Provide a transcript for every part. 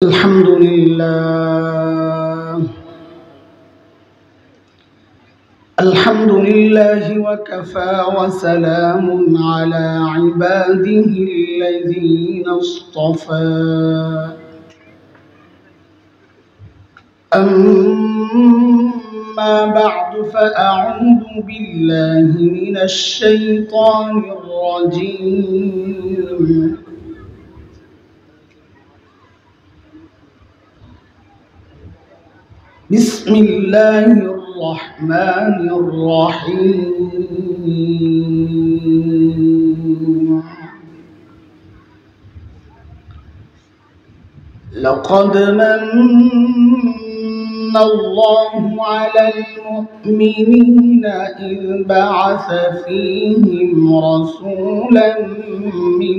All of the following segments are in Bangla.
الحمد لله وكفى وسلام على عباده الذين اصطفى أما بعد فأعوذ بالله من الشيطان الرجيم بسم الله الرحمن الرحيم لقد من الله على المؤمنين إذ بعث فيهم رسولا من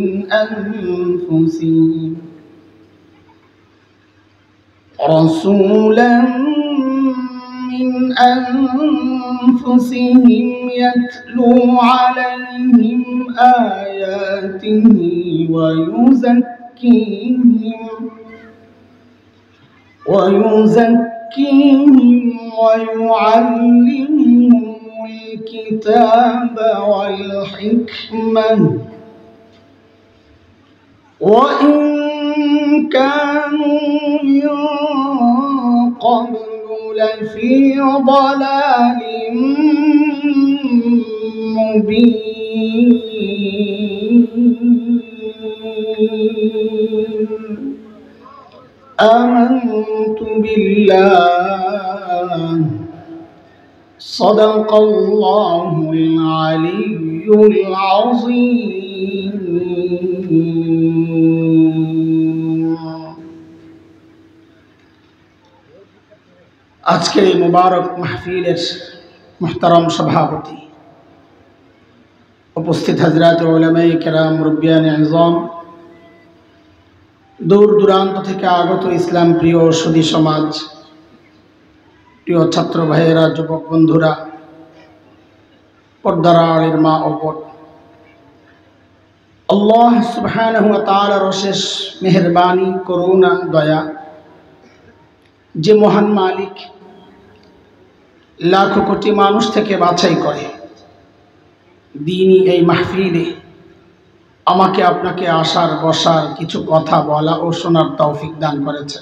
أنفسهم يتلو عليهم آياته ويزكيهم ويعلمهم الكتاب والحكمة وإن كانوا من قبل لفي ضلال مبين آمنت بالله صدق الله العلي العظيم আজকের এই মুবারক মাহফিলের মুহতারাম সভাপতি, উপস্থিত হযরত উলামায়ে কেরাম, মুরব্বিয়ানে আযম, দূর দূরান্ত থেকে আগত ইসলাম প্রিয় সুধী সমাজ, প্রিয় ছাত্র ভাইয়েরা, যুবক বন্ধুরা, পর্দার আড়ের মা ও বোন, আল্লাহ সুবহানাহু ওয়া তাআলার অশেষ মেহেরবানি, করুণা, দয়া, যে মহান মালিক লাখো কোটি মানুষ থেকে বাছাই করে দ্বীনি এই মাহফিলে আমাকে আপনাকে আসার বসার কিছু কথা বলা ও শোনার তৌফিক দান করেছে।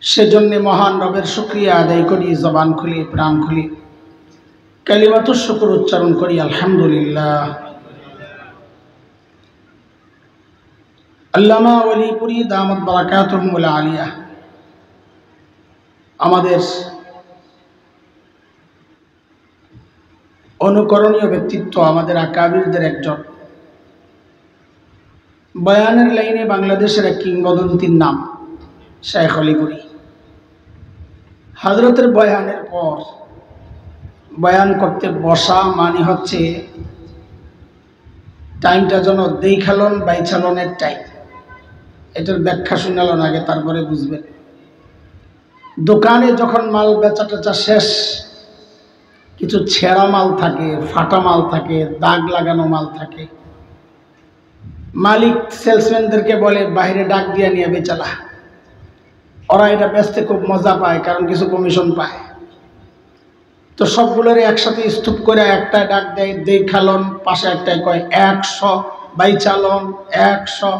সেজন্য মহান রবের শুকরিয়া আদায় করি, জবান খুলি, প্রাণ খুলি কালিমাতুশ শুকর উচ্চারণ করি, আলহামদুলিল্লাহ। আল্লামা ওয়ালিপুরি দামাত বারাকাতুহুল আলিয়া আমাদের অনুকরণীয় ব্যক্তিত্ব, আমাদের আকাবিরদের একজন, বয়ানের লাইনে বাংলাদেশের এক কিংবদন্তির নাম শাইখ আলীপুরি। হযরতের বয়ানের পর বয়ান করতে বসা মানে হচ্ছে টাইমটা যেন দেখালন বাইচালনের টাইম। এটার ব্যাখ্যা শুনালন আগে, তারপরে বুঝবেন। দোকানে যখন মাল বেচা টেচা শেষ, কিছু ছেঁড়া মাল থাকে, ফাটা মাল থাকে, দাগ লাগানো মাল থাকে, মালিক সেলসম্যানদেরকে বলে বাইরে ডাক দিয়ে নিয়ে বেচালা। ওরা এটা বেচতে খুব মজা পায়, কারণ কিছু কমিশন পায়। তো সবগুলোর একসাথে স্তূপ করে একটা ডাক দেয় দেখালন, পাশে একটাই কয় 100 বাইচালন 100।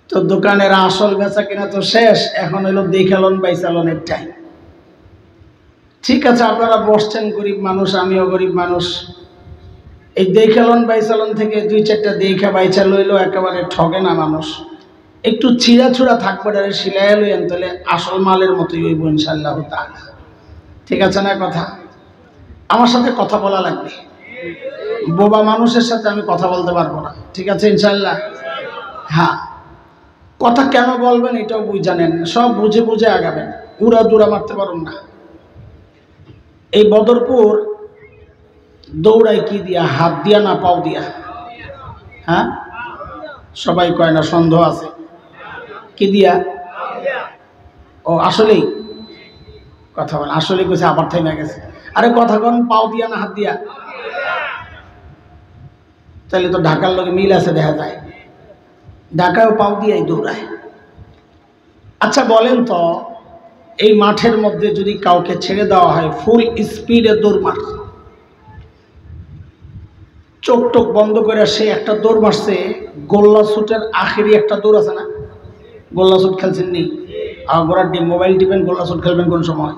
তো দোকানের আসল বেচা কিনা তো শেষ, এখন হলো দেখালন বাইচালনের টাইম। ঠিক আছে, আপনারা বসছেন, গরিব মানুষ, আমিও গরিব মানুষ। এই দেখালন বাইচালন থেকে 2-4টা দেখা বাইচা লইলো, একেবারে ঠগে না মানুষ। একটু ছিঁড়াছুড়া থাকবে, সিলাই লইয়েন, তাহলে আসল মালের মতোই হইব ইনশাআল্লাহ তাআলা। ঠিক আছে না কথা? আমার সাথে কথা বলা লাগবে, বোবা মানুষের সাথে আমি কথা বলতে পারবো না। ঠিক আছে ইনশাআল্লাহ? হ্যাঁ, কথা কেন বলবেন এটাও জানেন, সব বুঝে বুঝে আগাবেন, উড়া দুরা মারতে পারুন না। এই বদরপুর দৌড়াই কি দিয়া? হাত দিয়া না পাও দিয়া? হ্যাঁ, সবাই কয় না, সন্দেহ আছে। কি দিয়া? ও আসলেই কথা বলে, আসলে কইছে, আবার থাইমা গেছে। আরে কথা কোন, পাও দিয়া না হাত দিয়া? তাহলে তো ঢাকার লগে মিল আছে দেখা যায়। ঢাকায়ও পাও দিয়েই দৌড়ায়। আচ্ছা বলেন তো, এই মাঠের মধ্যে যদি কাউকে ছেড়ে দেওয়া হয় ফুল স্পিডে দৌড় মার, চোখ টোক বন্ধ করে সে একটা দৌড় মারছে, গোল্লা শুটের আখেরি একটা দৌড় আছে না, গোল্লা শুট খেলছেন নি? গোড়ার ডিম মোবাইল টিপেন, গোল্লা শুট খেলবেন কোন সময়?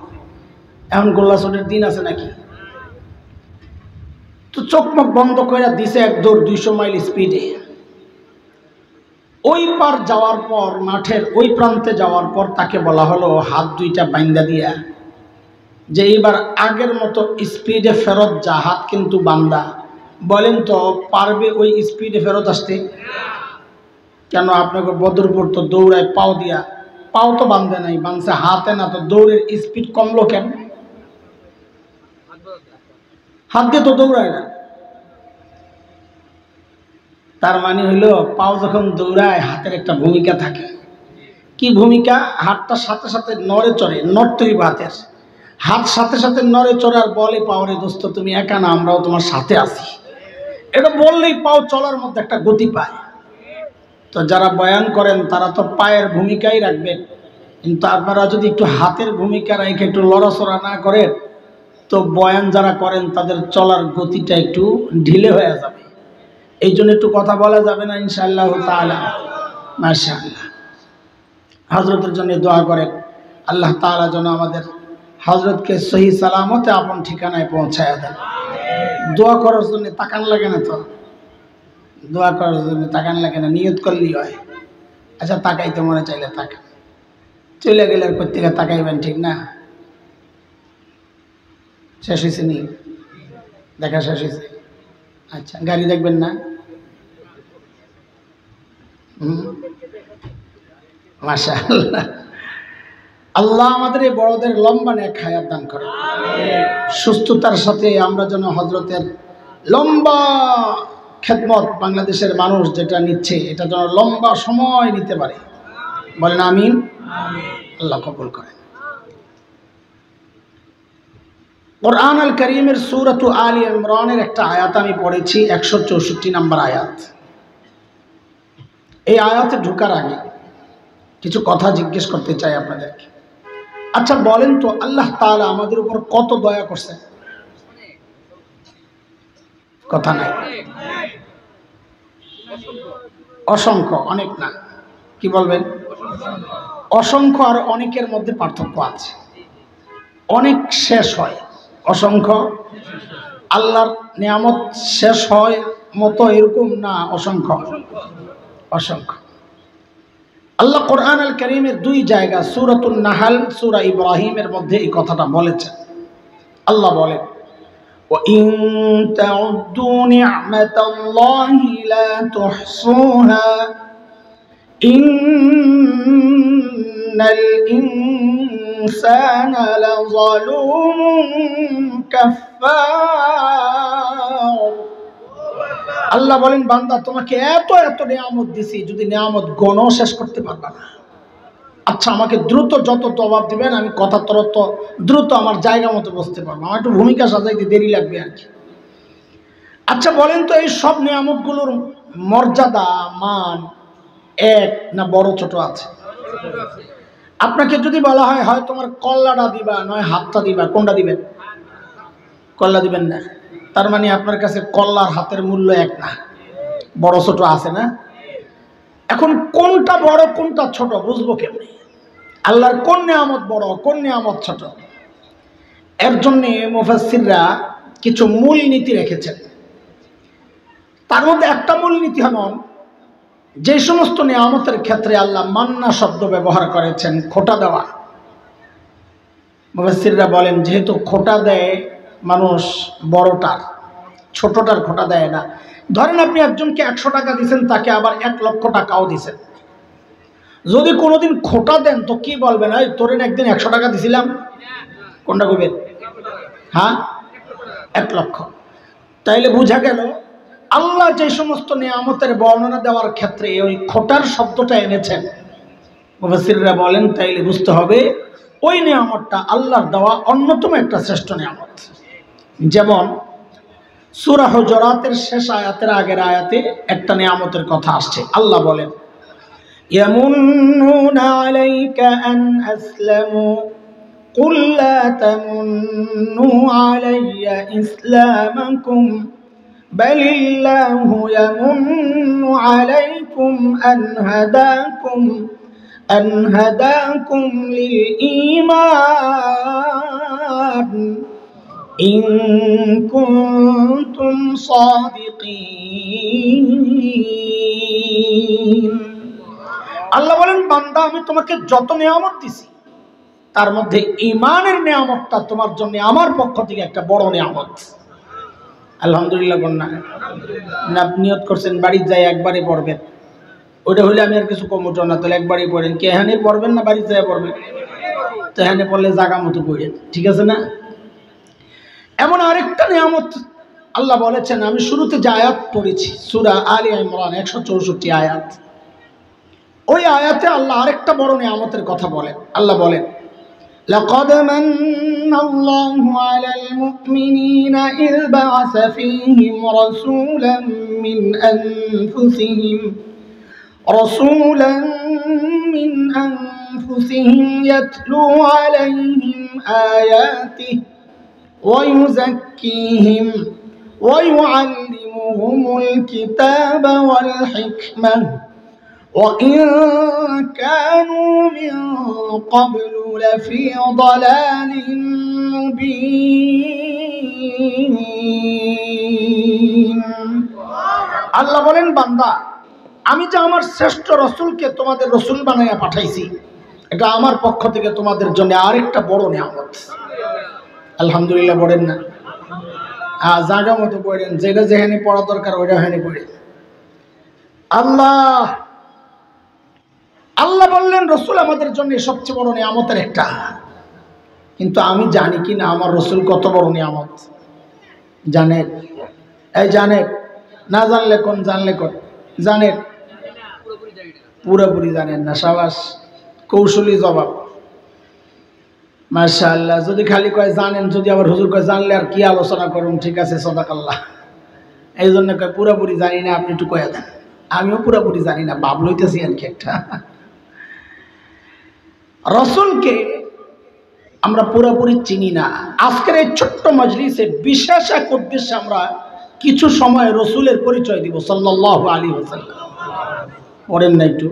এখন গোল্লা শুটের দিন আছে নাকি? তো চোখ মুখ বন্ধ করে দিছে এক দৌড় 200 মাইল স্পিডে। ওই পার যাওয়ার পর, মাঠের ওই প্রান্তে যাওয়ার পর তাকে বলা হলো হাত দুইটা বাইন্দা দিয়া যে এবার আগের মতো স্পিডে ফেরত যা, হাত কিন্তু বান্দা। বলেন তো পারবে ওই স্পিডে ফেরত আসতে? কেন? আপনাকে বদরপুর তো দৌড়ায় পাও দিয়া, পাও তো বান্ধে নাই, বাঁধছে হাতে না, তো দৌড়ের স্পিড কমলো কেন? হাত দিয়ে তো দৌড়ায় না। তার মানে হইলো পাও যখন দৌড়ায় হাতের একটা ভূমিকা থাকে। কি ভূমিকা? হাতটার সাথে সাথে নড়ে চড়ে, নড়তে হইব হাতের, হাত সাথে সাথে নড়ে চড়ে আর বলে পাওরে দোস্ত তুমি একা না, আমরাও তোমার সাথে আছি। এটা বললেই পাও চলার মধ্যে একটা গতি পায়। তো যারা বয়ান করেন তারা তো পায়ের ভূমিকাই রাখবেন, কিন্তু আপনারা যদি একটু হাতের ভূমিকা রেখে একটু লড়াচড়া না করেন তো বয়ান যারা করেন তাদের চলার গতিটা একটু ঢিলে হয়ে যাবে। এই জন্য একটু কথা বলা যাবে না ইনশাআল্লাহ তাআলা? মাশাআল্লাহ। হযরতের জন্য দোয়া করেন, আল্লাহ তাআলা যেন আমাদের হযরতকে সহি সালামতে আপন ঠিকানায় পৌঁছায় দেন। দোয়া করার জন্য তাকান লাগে না তো, দোয়া করার জন্য তাকান লাগে না, নিয়ত করলেই হয়। আচ্ছা তাকাইতে মনে চাইলে তাকান, চলে গেলে আর কোত্থেকে তাকাইবেন, ঠিক না? শেষ হয়েছে নি? দেখা শেষ হয়েছে? আচ্ছা গাড়ি দেখবেন না? মাশাআল্লাহ। আল্লাহ আমাদের এই বড়দের লম্বা নেক হায়াত দান করে, সুস্থতার সাথে আমরা যেন হযরতের লম্বা খেদমত বাংলাদেশের মানুষ যেটা নিচ্ছে এটা যেন লম্বা সময় নিতে পারে। বলেন আমিন। আল্লাহ কবুল করেন। কুরআন আল কারীমের সূরাতু আলী ইমরানের একটা আয়াত আমি পড়েছি, 164 নম্বর আয়াত। এই আয়াতে ঢোকার আগে কিছু কথা জিজ্ঞেস করতে চাই আপনাদেরকে। আচ্ছা বলেন তো আল্লাহ তাআলা আমাদের উপর কত দয়া করছে? কথা নাই? অসংখ্য, অনেক না। কি বলবেন? অসংখ্য আর অনেকের মধ্যে পার্থক্য আছে। অনেক শেষ হয়, অসংখ্য আল্লাহর নিয়ামত শেষ হয় মতো এরকম না, অসংখ্য অসংখ্য। আল্লাহ কোরআন আল কারীমের দুই জায়গা সূরাতুন নাহল, সূরা ইব্রাহিমের মধ্যে এই কথাটা বলেছেন। আল্লাহ বলেন وَإِن تَعُدُّوا نِعْمَةَ اللَّهِ لَا تُحْصُوهَا إِنَّ الْإِنسَانَ لَظَلُومٌ كَفَّارٌ। আল্লাহ বলেন বান্দা তোমাকে এত এত নিয়ামত দিছি, যদি নিয়ামত গণও শেষ করতে পারবা না। আচ্ছা আমাকে দ্রুত যত জবাব দিবেন আমি কথা তত দ্রুত আমার জায়গা মতো বসতে পারবো, আমার একটু ভূমিকা সাজাইতে দেরি লাগবে আর কি। আচ্ছা বলেন তো এই সব নিয়ামতগুলোর মর্যাদা মান এক না বড় ছোট আছে? আপনাকে যদি বলা হয় হয় তোমার কল্লাটা দিবা নয় হাতটা দিবা, কোনটা দিবেন? কল্লা দিবেন না, তার মানে আপনার কাছে কল্লার হাতের মূল্য এক না, বড় ছোট আছে না? এখন কোনটা বড় কোনটা ছোট বুঝবো কেমনে? আল্লাহর কোন নিয়ামত বড় কোন নিয়ামত ছোট? এর জন্য মুফাসসিররা কিছু মূলনীতি রেখেছেন। তার মধ্যে একটা মূলনীতি হল যে সমস্ত নিয়ামতের ক্ষেত্রে আল্লাহ মান্না শব্দ ব্যবহার করেছেন, খোঁটা দেওয়া। মুফাসসিররা বলেন যেহেতু খোঁটা দেয় মানুষ বড়টার, ছোটটার খোঁটা দেয় না। ধরেন আপনি একজনকে 100 টাকা দিয়েছেন, তাকে আবার 1 লক্ষ টাকাও দিয়েছেন। যদি কোনোদিন খোঁটা দেন তো কি বলবেন? ওই তোরেন একদিন 100 টাকা দিছিলাম, কোনটা কইবেন? হ্যাঁ 1 লক্ষ। তাইলে বোঝা গেল আল্লাহ যে সমস্ত নিয়ামতের বর্ণনা দেওয়ার ক্ষেত্রে ওই খোঁটার শব্দটা এনেছেন, মুফাসসিররা বলেন তাইলে বুঝতে হবে ওই নিয়ামতটা আল্লাহর দেওয়া অন্যতম একটা শ্রেষ্ঠ নিয়ামত। যেমন সূরা হুজুরাতের শেষ আয়াতের আগের আয়াতে একটা নিয়ামতের কথা আসছে। আল্লাহ বলেন ইয়ামুন্নুনা আলাইকা আন আসলামু কুল লা তামুন্নু আলাইয়া ইসলামাকুম বালিল্লাহু ইয়ামুন্নু আলাইকুম أن هداكم للإيمان إن كنتم صادقين আল্লাহ বলেন বান্দা আমি তোমাকে যত নিয়ামত দিছি তার মধ্যে ঈমানের নিয়ামতটা তোমার জন্য আমার পক্ষ থেকে একটা বড় নিয়ামত। আলহামদুলিল্লাহ বলনা না নিয়ত করছেন বাড়ি যাই একবারই পড়বেন, ওইটা হইলে আমি আর কিছু কমতো না, তাহলে একবারই পড়েন। কি এখানে পড়বেন না বাড়িতে যায় পড়বেন? তো এখানে পড়লে জাগা মতো পড়েন, ঠিক আছে না? এমন আরেকটা নিয়ামত আল্লাহ বলেছেন, আমি শুরুতে যে আয়াত পড়েছি সূরা আলে ইমরান 164 আয়াত, ওই আয়াতে আল্লাহ আরেকটা বড় নিয়ামতের কথা বলেন। আল্লাহ বলেন لقد من الله على المؤمنين إذ بعث فيهم رسولا من أنفسهم يتلو عليهم آياته ويزكيهم ويعلمهم الكتاب والحكمة وإن كانوا من قبل لفي ضلال مبين আল্লাহ বলেন বান্দা আমি যে আমার শ্রেষ্ঠ রাসূলকে তোমাদের রাসূল বানায়া পাঠাইছি, এটা আমার পক্ষ থেকে তোমাদের জন্য আরেকটা বড় নিয়ামত। আলহামদুলিল্লাহ বলেন না? জায়গা মতো পড়েন, যেটা যেখানে পড়া দরকার ওইটা ওখানে পড়েন। আল্লাহ বললেন রাসূল আমাদের জন্য সবচেয়ে বড় নিয়ামতের একটা, কিন্তু আমি জানি কি না আমার রাসূল কত বড় নিয়ামত জানেন? এই জানেন না? জানলে কোন, জানলে কোন? জানেন? পুরোপুরি জানেন না। সাবাস, কৌশলী জবাব, মাশাআল্লাহ। যদি খালি কয় জানেন, যদি আবার হুজুর কয় জানলে আর কি আলোচনা করুন, ঠিক আছে সাদাকাল্লাহ। এই জন্য কয় পুরোপুরি জানি না, আপনি একটু কয়ে দেন। আমিও পুরোপুরি জানি না, ভাব লইতেছি আর কি একটা। রাসূলকে আমরা পুরোপুরি চিনি না। আজকের এই ছোট্ট মজলিসে বিশেষ এক উদ্দেশ্যে আমরা কিছু সময় রাসূলের পরিচয় দিব সাল্লাল্লাহু আলাইহি ওয়াসাল্লাম। পড়েন না একটু?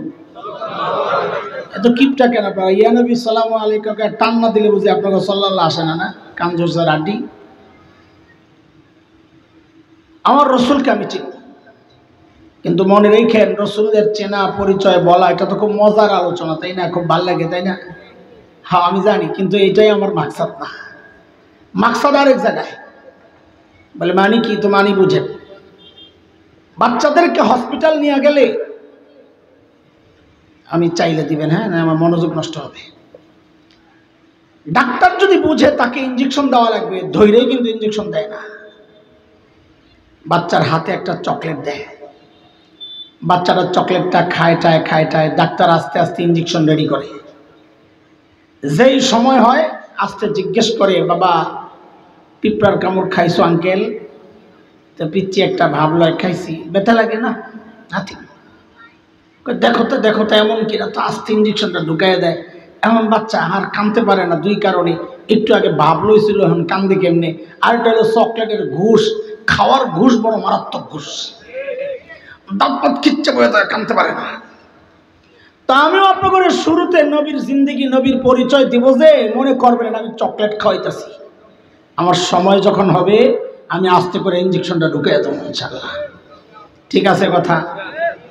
এত কিপটা কেন আপনারা? ইয়া নবী সাল্লাল্লাহু আলাইহি ওয়াসাল্লাম টান না দিলে বুঝি আপনাকে সাল্লাল্লাহু আসে না? না কামজোর স্যার আড্ডি। আমার রাসূলকে আমি চিনি, কিন্তু মনে রেখেন রাসূলের চেনা পরিচয় বলা এটা তো খুব মজার আলোচনা, তাই না? খুব ভালো লাগে, তাই না? হ্যাঁ আমি জানি, কিন্তু এইটাই আমার মাকসাদ না। মাকসাদ আরেক জায়গায়। বলে মানি কি? তো মানি বুঝেন। বাচ্চাদেরকে হসপিটাল নিয়ে গেলে আমি চাইলে দিবেন, হ্যাঁ না আমার মনোযোগ নষ্ট হবে। ডাক্তার যদি বুঝে তাকে ইঞ্জেকশন দেওয়া লাগবে, ধৈর্যই কিন্তু ইঞ্জেকশন দেয় না। বাচ্চার হাতে একটা চকলেট দেয়, বাচ্চারা চকলেটটা খায়, ডাক্তার আস্তে আস্তে ইঞ্জেকশন রেডি করে। যেই সময় হয় আস্তে জিজ্ঞেস করে, বাবা পিঁপড়ার কামড় খাইছো আঙ্কেল? তো পিচ্ছি একটা ভাবলো খাইছি, ব্যথা লাগে না? নাথিং। দেখো তো এমন কিনা, তো আস্তে ইঞ্জেকশনটা ঢুকাইয়া দেয়। এমন বাচ্চা আর কাঁদতে পারে না দুই কারণে। একটু আগে ভাব লইছিল, এখন কান্দে কেমনে। আর এটা হলো চকলেটের ঘুষ, খাওয়ার ঘুষ, বড় মারাত্মক ঘুষ। দাঁত খিচ্ছে বয়ে তারা কাঁদতে পারে না। তা আমিও আপনাদের শুরুতে নবীর জিন্দেগি, নবীর পরিচয় দিব যে মনে করবেন আমি চকলেট খাওয়াইতেছি। আমার সময় যখন হবে আমি আস্তে করে ইঞ্জেকশনটা ঢুকাইয়া দেবো ইনশাআল্লাহ। ঠিক আছে?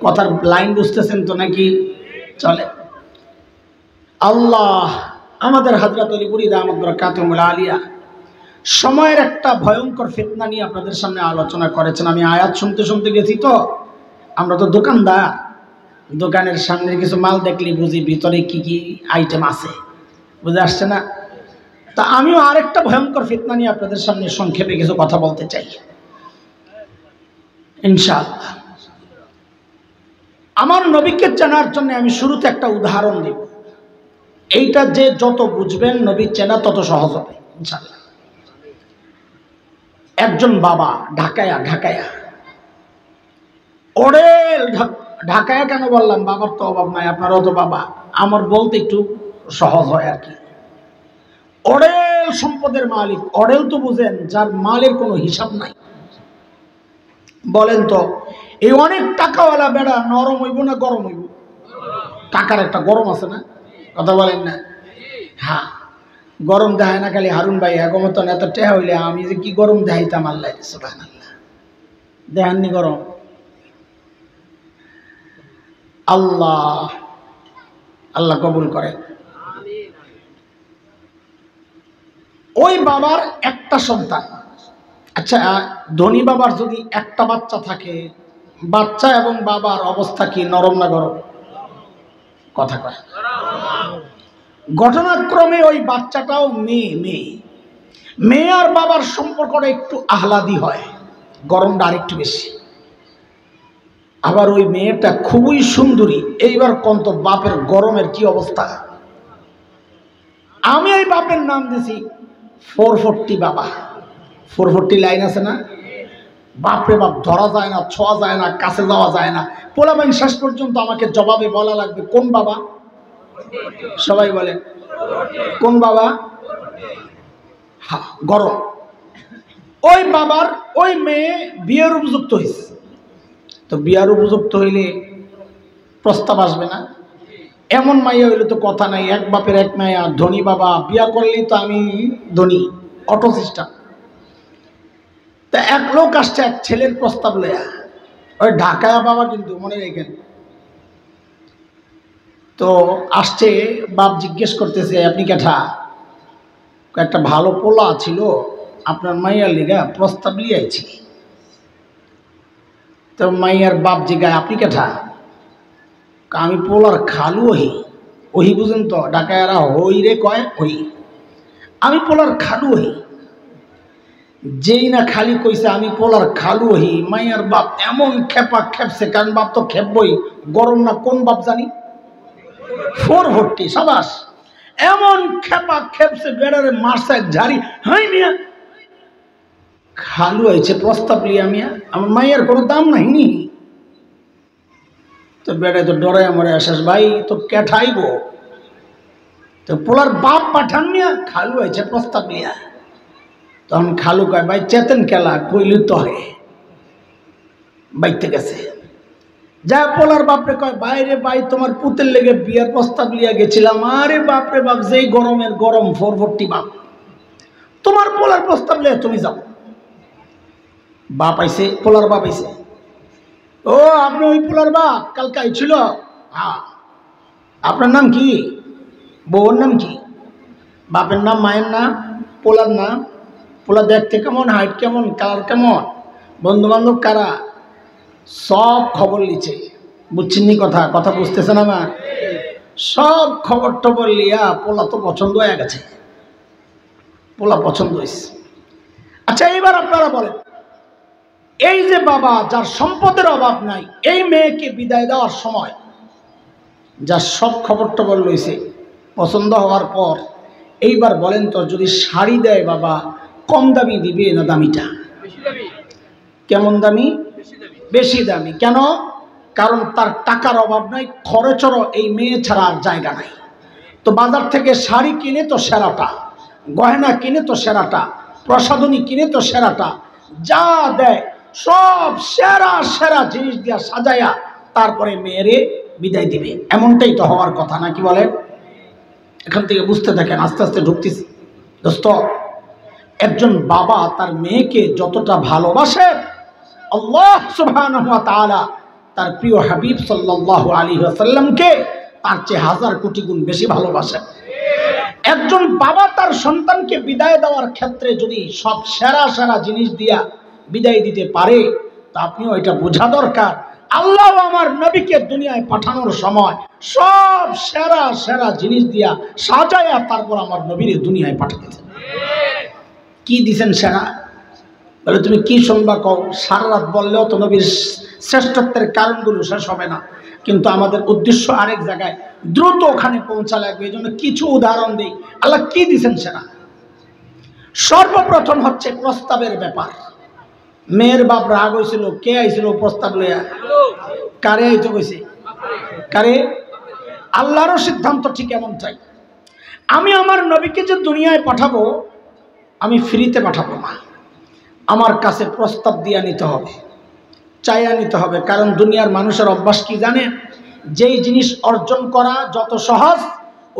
কথার লাইন বুঝতেছেন তো নাকি? চলে। আল্লাহ আমাদের হযরত আলী বুরী দামাত বরকাতুহুল আলিয়া সময়ের একটা ভয়ঙ্কর ফিতনা নিয়ে আপনাদের সামনে আলোচনা করেছেন। আমি আয়াত শুনতে গেছি, তো আমরা তো দোকানদার, দোকানের সামনে কিছু মাল দেখলে বুঝি ভিতরে কি কি আইটেম আছে, বুঝে আসছে না? তা আমিও আরেকটা ভয়ঙ্কর ফিতনা নিয়ে আপনাদের সামনে সংক্ষেপে কিছু কথা বলতে চাই ইনশাআল্লাহ। আমার নবীকে চেনার জন্য আমি শুরুতে একটা উদাহরণ দেব। এইটা যে যত বুঝবেন নবী চেনা তত সহজ হবে ইনশাআল্লাহ। একজন বাবা ঢাকায়া ওড়েল ঢাকায় কেন বললাম বাবার তো অভাব নাই, আপনারও তো বাবা, আমার বলতে একটু সহজ হয় আর কি। অডেল সম্পদের মালিক, অডেল তো বুঝেন যার মালের কোনো হিসাব নাই। বলেন তো এই অনেক টাকাওয়ালা বেড়া নরম হইব না গরম হইব? টাকার একটা গরম আছে না, কথা বলেন না? হ্যাঁ, গরম দেখায় না খালি হারুন ভাই একমত এত টেহা হইলে আমি যে কি গরম দেখাইতাম, আল্লাহ সুবহানাল্লাহ। দেখাননি গরম? আল্লাহ আল্লাহ কবুল করে। ওই বাবার একটা সন্তান, আচ্ছা ধনী বাবার যদি একটা বাচ্চা থাকে, বাচ্চা এবং বাবার অবস্থা কি নরম না গরম? কথা কয়। ঘটনাক্রমে ওই বাচ্চাটাও মেয়ে, মেয়ে আর বাবার সম্পর্কটা একটু আহ্লাদি হয়, গরমটা আরেকটু বেশি। আবার ওই মেয়েটা খুবই সুন্দরী। এইবার কোন তো বাপের গরমের কি অবস্থা। আমি ওই বাপের নাম দিছি 440 বাবা। 440 লাইন আছে না? বাপরে বাপ, ধরা যায় না, ছোঁয়া যায় না, কাছে যাওয়া যায় না। পোলাবেন শেষ পর্যন্ত আমাকে জবাবে বলা লাগবে কোন বাবা। সবাই বলে কোন বাবা? হ্যাঁ, গরম। ওই বাবার ওই মেয়ে বিয়ের উপযুক্ত হয়েছে, তো বিয়ার উপযুক্ত হইলে প্রস্তাব আসবে না? এমন মাইয়া হইলে তো কথা নাই, এক বাপের এক মাইয়া, ধনী বাবা, বিয়া করলেই তো আমি ধনী, অটো সিস্টেম। তা এক লোক আসছে এক ছেলের প্রস্তাব লয়া, ওই ঢাকায় বাবা কিন্তু মনে রেখেন। তো আসছে, বাপ জিজ্ঞেস করতেছে আপনি কেঠা? একটা ভালো পোলা ছিল আপনার মাইয়ার লিগা, প্রস্তাব লিয়ে আইছি। তো মাইয়ার বাপ জিগায় আপনি কেঠা? আমি পোলার খালু ওহি। ওহি বুঝেন তো, ঢাকায়রা হই রে কয় ওই, আমি পোলার খালু ওহি। যেই না খালি কইছে আমি পোলার খালু ওহি, মাইয়ার বাপ এমন খেপা খেপছে, কারণ বাপ তো খেপবই, গরম না কোন বাপ জানি 440 সাবাস, এমন খেপা খেপছে বেড়ারে মারছে ঝাড়ি। হাই মিয়া খালু হয়েছে প্রস্তাব লিয়া, মিয়া আমার মাইয়ার কোনো দাম নাই নি। তো বেড়ে তো ডরে মরে আসাস ভাই, তো কেঠাইব, তো পোলার বাপ পাঠান মিয়া, খালু হয়েছে প্রস্তাব লিয়া। তখন খালু কয় ভাই চেতেন খেলা কইলু তো হয়, বাইতে গেছে। যা পোলার বাপরে কয় বাইরে ভাই তোমার পুতের লেগে বিয়ের প্রস্তাব লিয়া গেছিলাম। আরে বাপরে বাপ, যেই গরমের গরম 440 বাপ, তোমার পোলার প্রস্তাব লিয়া তুমি যাও। বাপ আইছে, পোলার বাপ আইছে। ও আপনি ওই পোলার বাপ কালকে আইছিল? হ্যাঁ। আপনার নাম কি? বউর নাম কি? বাপের নাম, মায়ের নাম, পোলার নাম। পোলা দেখতে কেমন, হাইট কেমন, কালার কেমন, বন্ধু বান্ধব কারা, সব খবর লিছে। বুঝছেননি কথা? কথা বুঝতেছেন আমার? সব খবর টবর লিয়া পোলা তো পছন্দ হয়ে গেছে, পোলা পছন্দ হয়েছে। আচ্ছা এইবার আপনারা বলেন, এই যে বাবা যার সম্পদের অভাব নাই, এই মেয়েকে বিদায় দেওয়ার সময় যার সব খবর টবর লইছে, পছন্দ হওয়ার পর এইবার বলেন তো, যদি শাড়ি দেয় বাবা, কম দামি দিবে না দামিটা? কেমন দামি? বেশি দামি। কেন? কারণ তার টাকার অভাব নাই, খরচেরও এই মেয়ে ছাড়া আর জায়গা নাই। তো বাজার থেকে শাড়ি কিনে তো সেরাটা, গয়না কিনে তো সেরাটা, প্রসাধনী কিনে তো সেরাটা, যা দেয় সব সেরা সেরা জিনিস দিয়া সাজায়া তারপরে মেয়েরে বিদায় দিবে। এমনটাই তো হওয়ার কথা, নাকি বলেন? এখান থেকে বুঝতে থাকেন, আস্তে আস্তে ঢুকতেছি। দোস্ত, একজন বাবা তার মেয়েকে যতটা ভালোবাসে, আল্লাহ সুবহানাহু ওয়া তাআলা তার প্রিয় হাবিব সাল্লাল্লাহু আলাইহি ওয়াসাল্লামকে তার চেয়ে 1000 কোটি গুণ বেশি ভালোবাসে। একজন বাবা তার সন্তানকে বিদায় দেওয়ার ক্ষেত্রে যদি সব সেরা সেরা জিনিস দিয়া বিদায় দিতে পারে, তা আপনিও এটা বোঝা দরকার, আল্লাহ আমার নবীকে দুনিয়ায় পাঠানোর সময় সব সেরা সেরা জিনিস দিয়া সাজায়া তারপর আমার নবীরে দুনিয়ায় পাঠাতেছেন। কি দিছেন সেরা? বলে তুমি কি শুনবা কও, সারা রাত বললেও তো নবীর শ্রেষ্ঠত্বের কারণগুলো শেষ হবে না। কিন্তু আমাদের উদ্দেশ্য আরেক জায়গায়, দ্রুত ওখানে পৌঁছা লাগবে, এই জন্য কিছু উদাহরণ দিই। আল্লাহ কি দিছেন সেরা? সর্বপ্রথম হচ্ছে প্রস্তাবের ব্যাপার। মেয়ের বাপ রাগ হয়েছিল, কে আইছিল প্রস্তাব লইয়া? কারে আইতে কইছে? কারে? আল্লাহরও সিদ্ধান্ত ঠিক এমনটাই। আমি আমার নবীকে যে দুনিয়ায় পাঠাবো, আমি ফ্রিতে পাঠাবো না, আমার কাছে প্রস্তাব দিয়ে নিতে হবে, চাইয়া নিতে হবে। কারণ দুনিয়ার মানুষের অভ্যাস কি জানেন? যেই জিনিস অর্জন করা যত সহজ,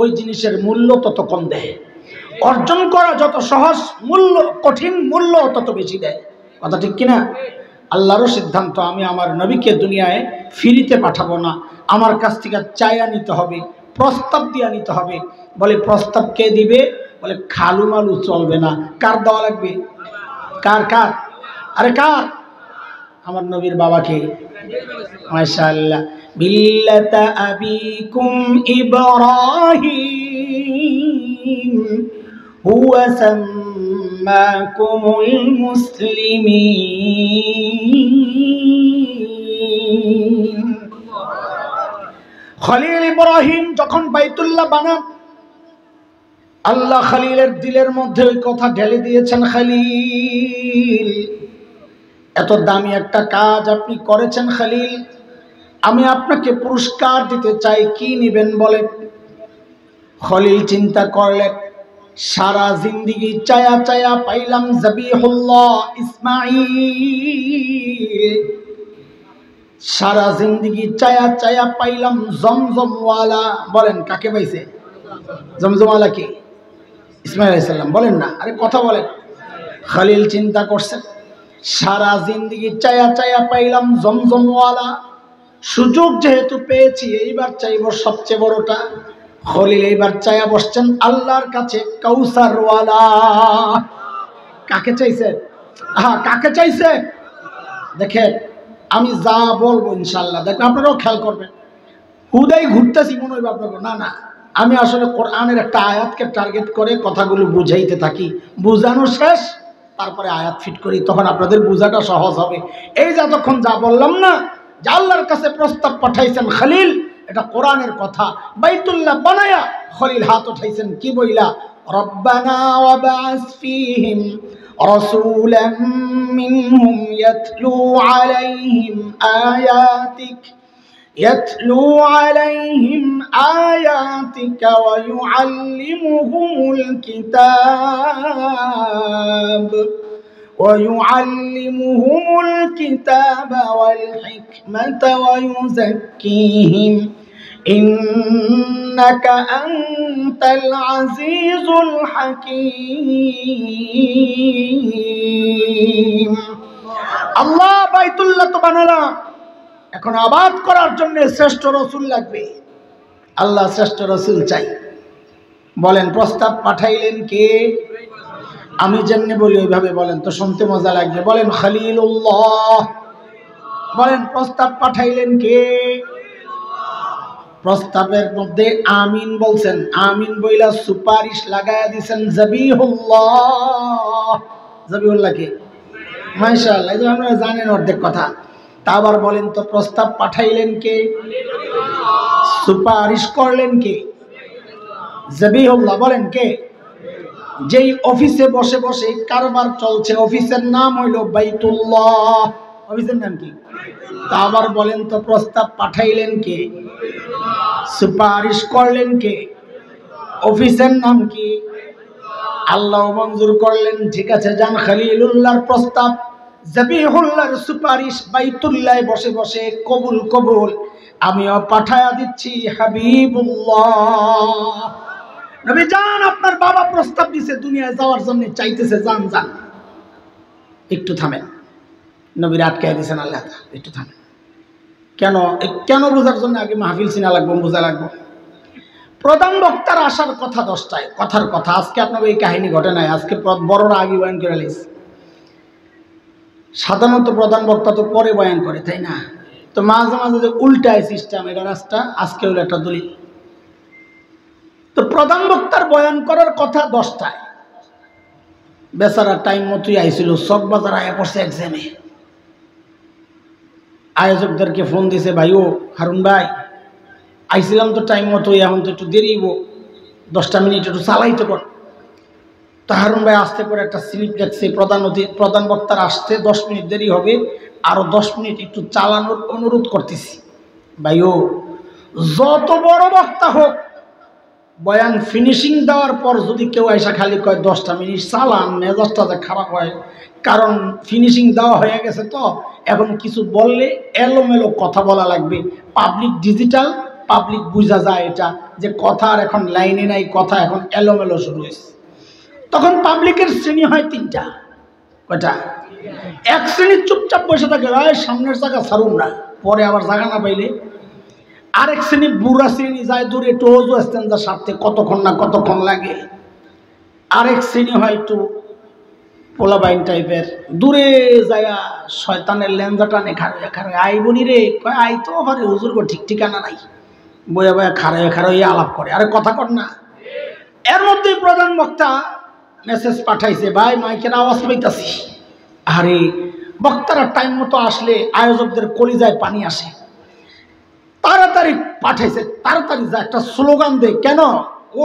ওই জিনিসের মূল্য তত কম দেয়। অর্জন করা যত সহজ, কঠিন মূল্য তত বেশি দেয়। কথা ঠিক কিনা? আল্লাহরও সিদ্ধান্ত, আমি আমার নবীকে দুনিয়ায় ফ্রিতে পাঠাবো না, আমার কাছ থেকে চাইয়া নিতে হবে, প্রস্তাব দিয়ে নিতে হবে। বলে প্রস্তাব কে দিবে? বলে খালু মালু চলবে না। কার দেওয়া লাগবে? কার? কার? আরে কার? আমার নবীর বাবাকে। মাশাআল্লাহ। মিল্লাতা আবিকুম ইব্রাহিম হুয়া সাম্মাকুমুল মুসলিমিন। খলিল ইব্রাহিম যখন বাইতুল্লাহ বানান, আল্লাহ খলিলের দিলের মধ্যে ওই কথা ঢেলে দিয়েছেন, খলিল এত দামি একটা কাজ আপনি করেছেন খলিল, আমি আপনাকে পুরস্কার দিতে চাই, কি নেবেন বলেন? খলিল চিন্তা করলেন, সারা জিন্দেগি চায়া চায়া পাইলাম জবিহুল্লাহ ইসমাঈল, সারা জিন্দেগি চায়া চায়া পাইলাম জমজমওয়ালা। বলেন কাকে পাইছে? জমজমওয়ালা কি? ইসমাঈল আলাইহিস সালাম। বলেন না, আরে কথা বলেন। খলিল চিন্তা করছেন, সারা জিন্দেগি চায়া চায়া পাইলাম জমজমওয়ালা, সুযোগ যেহেতু পেয়েছি এইবার চাইব সবচেয়ে বড়টা। খলিল এইবার চায়া বসছেন আল্লাহর কাছে কাউসারওয়ালা। কাকে চাইছে? হ্যাঁ, কাকে চাইছে? দেখেন আমি যা বলবো ইনশাল্লাহ দেখবেন, আপনারাও খেয়াল করবেন। হুদাই ঘুরতেছি মনে হইব আপনাকে, না না, আমি আসলে কোরআনের একটা আয়াতকে টার্গেট করে কথাগুলো বুঝাইতে থাকি, বুঝানো শেষ তারপরে আয়াত ফিট করি, তখন আপনাদের বোঝাটা সহজ হবে। এই যতক্ষণ যা বললাম না, যে আল্লাহর কাছে প্রস্তাব পাঠাইছেন খলিল, এটা কোরআনের কথা। বাইতুল্লাহ বানায়া খলিল হাত উঠাইছেন কি বইলা? রব্বানা ওয়াবআস ফীহিম রাসূলাম মিনহুম ইয়াতলু আলাইহিম আয়াতিক يتلو عليهم آياتك ويعلمهم الكتاب والحكمة ويزكيهم إنك أنت العزيز الحكيم। الله بيت الله তো বানালাম, এখন আবাদ করার জন্য শ্রেষ্ঠ রসুল লাগবে। আল্লাহ শ্রেষ্ঠ রসুল চাই। বলেন প্রস্তাব পাঠাইলেন কে? আমি যেমনি বলি ওইভাবে বলেন তো শুনতে মজা লাগবে। বলেন খলিলুল্লাহ। বলেন প্রস্তাব পাঠাইলেন কে? প্রস্তাবের মধ্যে আমিন বলছেন, আমিন বইলা সুপারিশ লাগায়া দিয়েছেন জবিহুল্লাহ। জবিহুল্লাহ কে? মাশাআল্লাহ, এই যে আপনারা জানেন অর্ধেক কথা। তা আবার বলেন তো প্রস্তাব পাঠাইলেন কে? সুপারিশ করলেন কে? জবিহুল্লাহ। বলেন কে? যেই অফিসে বসে বসে কারবার চলছে, অফিসের নাম হইল বাইতুল্লাহ। অফিসের নাম কি? তা আবার বলেন তো প্রস্তাব পাঠাইলেন কে? সুপারিশ করলেন কে? অফিসের নাম কি? আল্লাহ মঞ্জুর করলেন, ঠিক আছে যান, খলিলুল্লাহর প্রস্তাব, জবিহুল্লাহর সুপারিশ বাইতুল্লাহ বসে বসে কবুল কবুল, আমিও পাঠায়া দিচ্ছি হাবিবুল্লাহ। নবী যান, আপনার বাবা প্রস্তাব দিছে দুনিয়ায় যাওয়ার জন্য, চাইতেছে যান যান। একটু থামেন, নবীর আটকায় দিয়েছেন আল্লাহ, একটু থামেন। কেন? কেন বোঝার জন্য আগে মাহফিল চিনা লাগবো, বোঝা লাগবো। প্রধান বক্তার আসার কথা 10টায়, কথার কথা। আজকে আপনাকে এই কাহিনী ঘটে নাই, আজকে বড়রা আগে বয়ান করে লিস। সাধারণত প্রধান বক্তা তো পরে বয়ান করে, তাই না? তো মাঝে মাঝে যে উল্টায় সিস্টেম, এটা রাস্তা, আজকে হলো একটা দলিল। তো প্রধান বক্তার বয়ান করার কথা 10টায়, বেচারা টাইম মতোই আইছিল, চকবাজার আয়া পড়ছে এক্সামে। আয়োজকদেরকে ফোন দিছে, ভাই ও হারুন ভাই আইছিলাম তো টাইম মতো, এখন তো একটু দেরি হইব, 10টা মিনিট একটু চালাইতে পার। তো হারুন ভাই আসতে করে একটা স্লিপ দেখছে, প্রধান বক্তার আসতে 10 মিনিট দেরি হবে, আরো 10 মিনিট একটু চালানোর অনুরোধ করতেছি। ভাইও যত বড় বক্তা হোক, বয়ান ফিনিশিং দেওয়ার পর যদি কেউ আইসা খালি কয় 10টা মিনিট চালান, মেজাজটা যে খারাপ হয়, কারণ ফিনিশিং দেওয়া হয়ে গেছে। তো এখন কিছু বললে এলোমেলো কথা বলা লাগবে। পাবলিক ডিজিটাল, পাবলিক বুঝা যায় এটা যে কথা আর এখন লাইনে নাই, কথা এখন এলোমেলো শুরু হয়েছে। তখন পাবলিকের শ্রেণী হয় 3টা। কয়টা? এক শ্রেণীর চুপচাপ বসে থাকে, সামনের জায়গা ছাড়ুন না, পরে আবার জায়গা না পাইলে। আরেক শ্রেণী বুড়া শ্রেণী যায় দূরে, একটু ওজু স্ট্যান্ডার সারতে কতক্ষণ না কতক্ষণ লাগে। আরেক শ্রেণী হয় একটু পোলাবাইন টাইপের, দূরে যায় শয়তানের লেঞ্জা টানে, খারে খারে আই বনি রে, কয় আই তো পারে, হুজুর গো ঠিক ঠিকানা নাই, বইয়া বয়া খারে খারে আলাপ করে, আরে কথা কর না। এর মধ্যে প্রধান বক্তা মেসেজ পাঠাইছে, ভাই মাইকের আওয়াজ পাইতাছি। আরে বক্তারা টাইম মতো আসলে আয়োজকদের কলিজায় পানি আসে। তাড়াতাড়ি পাঠাইছে, তাড়াতাড়ি যা একটা স্লোগান দে। কেন?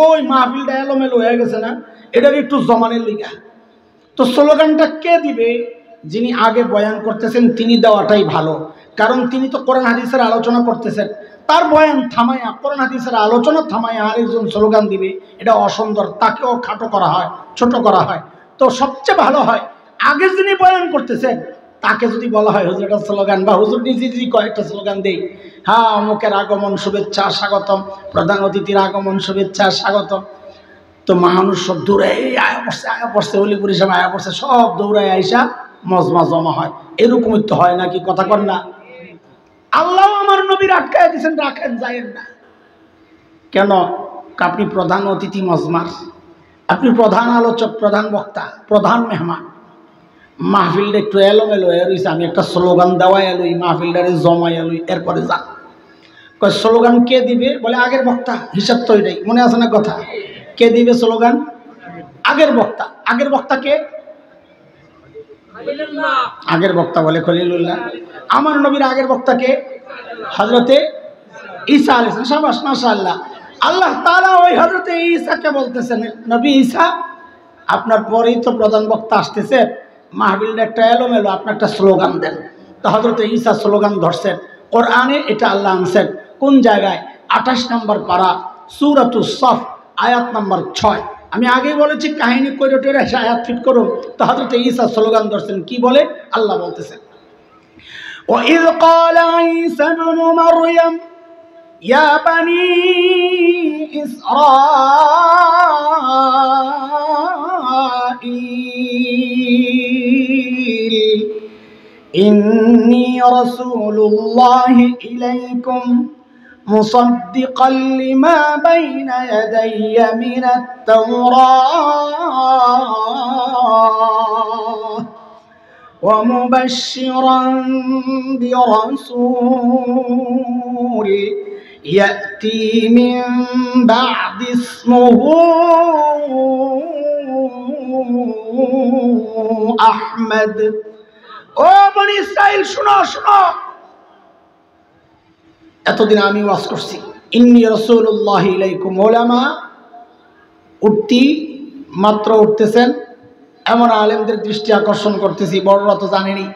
ওই মাহফিলটা এলোমেলো হয়ে গেছে না, এটার একটু জমানের লিগা। তো স্লোগানটা কে দিবে? যিনি আগে বয়ান করতেছেন তিনি দেওয়াটাই ভালো, কারণ তিনি তো কোরআন হাদিসের আলোচনা করতেছেন। তার বয়ান থামাইয়া, কোরআন হাদিসের আলোচনা থামাইয়া আরেকজন স্লোগান দিবে, এটা অসুন্দর, তাকেও খাটো করা হয়, ছোট করা হয়। তো সবচেয়ে ভালো হয় আগে যিনি বয়ান করতেছেন তাকে যদি বলা হয় হুজুর একটা স্লোগান, বা হুজুর নিজে যদি কয়েকটা স্লোগান দেই, হ্যাঁ অমুকের আগমন শুভেচ্ছা স্বাগতম, প্রধান অতিথির আগমন শুভেচ্ছা স্বাগতম, তো মানুষ সব দৌড়ে আয়া পড়ছে হলিপুরি সব আয়া পড়ছে, সব দৌড়ায় আইসা মজমা জমা হয়। এরকমই তো হয় নাকি? কথা কর না। আল্লাহ আমার নবীর আটকায় দিয়েছেন, রাখেন যায়েন না কেন? আপনি প্রধান অতিথি মজমার, আপনি প্রধান আলোচক, প্রধান বক্তা, প্রধান মেহমান। মাহফিলটা একটু এলোমেলো হয়ে রয়েছে, আমি একটা স্লোগান দেওয়াই এলুই, মাহফিলটারে জমাই এলুই, এরপরে যান। কয় স্লোগান কে দিবে? বলে আগের বক্তা। হিসাব তো এটাই, মনে আছে না কথা? কে দিবে স্লোগান? আগের বক্তা। আগের বক্তা কে? আগের বক্তা বলে খলিলুল্লাহ। আমার নবীর আগের বক্তা কে? হযরতে ঈসা আলাইহিস সালাম। শাবাশ, মাশাআল্লাহ। আল্লাহ তাআলা ওই হযরতে ঈসাকে বলতেছেন, নবী ঈসা আপনার পরেই তো প্রধান বক্তা আসতেছে, মাহফিলটা একটা এলোমেলো, আপনি একটা স্লোগান দেন। তো হযরতে ঈসা স্লোগান ধরছেন। কোরআনে এটা আল্লাহ আনছেন কোন জায়গায়? 28 নম্বর পারা, সূরাতুস সফ, আয়াত নম্বর 6। আমি আগেই বলেছি কাহিনী কইরে টইরে এসে আয়াত ফিট করুন। তো হযরতে ঈসা স্লোগান ধরছেন, কি বলে? আল্লাহ বলতেছেন, وَإِذْ قَالَ عِيسَى ابْنُ مَرْيَمَ يَا بَنِي إِسْرَائِيلَ إِنِّي رَسُولُ اللَّهِ إِلَيْكُمْ مُصَدِّقًا لِمَا بَيْنَ يَدَيَّ مِنَ التَّوْرَاةِ وَمُبَشِّرًا بِرَسُولٍ يَأْتِي مِن بَعْدِ اسْمُهُ أحمد। ও বনি ইসরাইল শুনো শুনো, এতদিন আমি ওয়াজ করছি ইন্নী রাসূলুল্লাহি ইলাইকুম। ওলামা উঠতি মাত্র উঠতেছেন, এমন আলেমদের দৃষ্টি আকর্ষণ করতেছি, বড়রা তো জানেনি।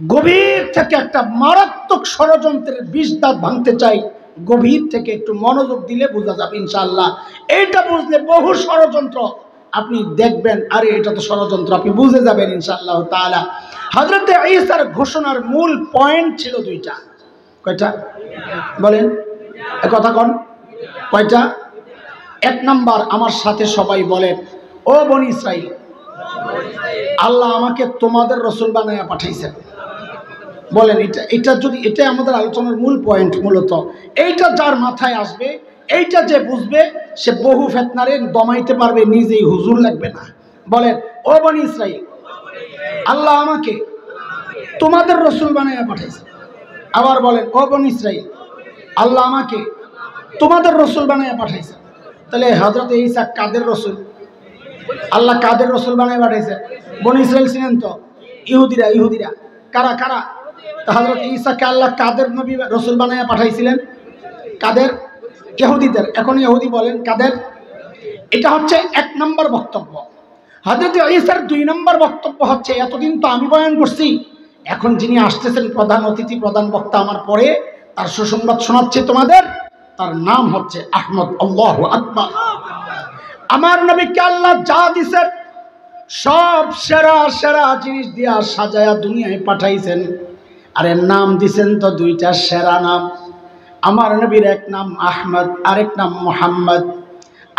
গভীর থেকে একটা মারাত্মক ষড়যন্ত্রের বিষ দাঁত ভাঙতে চাই, গভীর থেকে একটু মনোযোগ দিলে বোঝা যাবে ইনশাআল্লাহ। এইটা বুঝলে বহু ষড়যন্ত্র আপনি দেখবেন, আরে এটা তো ষড়যন্ত্র, আপনি বুঝে যাবেন ইনশাআল্লাহ তাআলা। হযরতে ঈসার ঘোষণার মূল পয়েন্ট ছিল 2টা। কয়টা বলেন? কথা কোন কয়টা? 1 নাম্বার, আমার সাথে সবাই বলেন, ও বনি ইসরাইল, আল্লাহ আমাকে তোমাদের রসুল বানায়া পাঠাইছেন। বলেন এটা যদি, এটা আমাদের আলোচনার মূল পয়েন্ট। মূলত এইটা যার মাথায় আসবে, এইটা যে বুঝবে, সে বহু ফিতনারে দমাইতে পারবে, নিজেই হুজুর লাগবে না। বলেন, ও বনি ইসরাইল, আল্লাহ আমাকে তোমাদের রসুল বানায়া পাঠাইছেন। আবার বলেন, ও বনি ইসরাইল, আল্লাহ আমাকে তোমাদের রসুল বানায়া পাঠাইছেন। তাহলে হযরতে ঈসা কাদের রসুল? আল্লাহ কাদের রসুল বানায় পাঠাইছে? বনি ইসরাইল ছিলেন তো, ইহুদিরা। ইহুদিরা কারা কারা? হযরত ঈসাকে আল্লাহ কাদের নবী রসুল বানায় পাঠাইছিলেন? কাদের? ইহুদিদের। এখন ইহুদি বলেন কাদের? এটা হচ্ছে 1 নম্বর বক্তব্য। হযরত ঈসার 2 নম্বর বক্তব্য হচ্ছে, এতদিন তো আমি বয়ান করছি, এখন যিনি আসতেছেন প্রধান অতিথি, প্রধান বক্তা আমার পরে, তার সুসংবাদ শোনাচ্ছি তোমাদের। তার নাম হচ্ছে আহমদ। আল্লাহু আকবার। আমার নবীকে আল্লাহ যা দিছেন সব সেরা সেরা জিনিস দিয়া সাজায়া দুনিয়ায় পাঠাইছেন। আর এর নাম দিছেন তো দুইটা সেরা নাম। আমার নবীর এক নাম আহমদ, আরেক নাম মুহাম্মদ।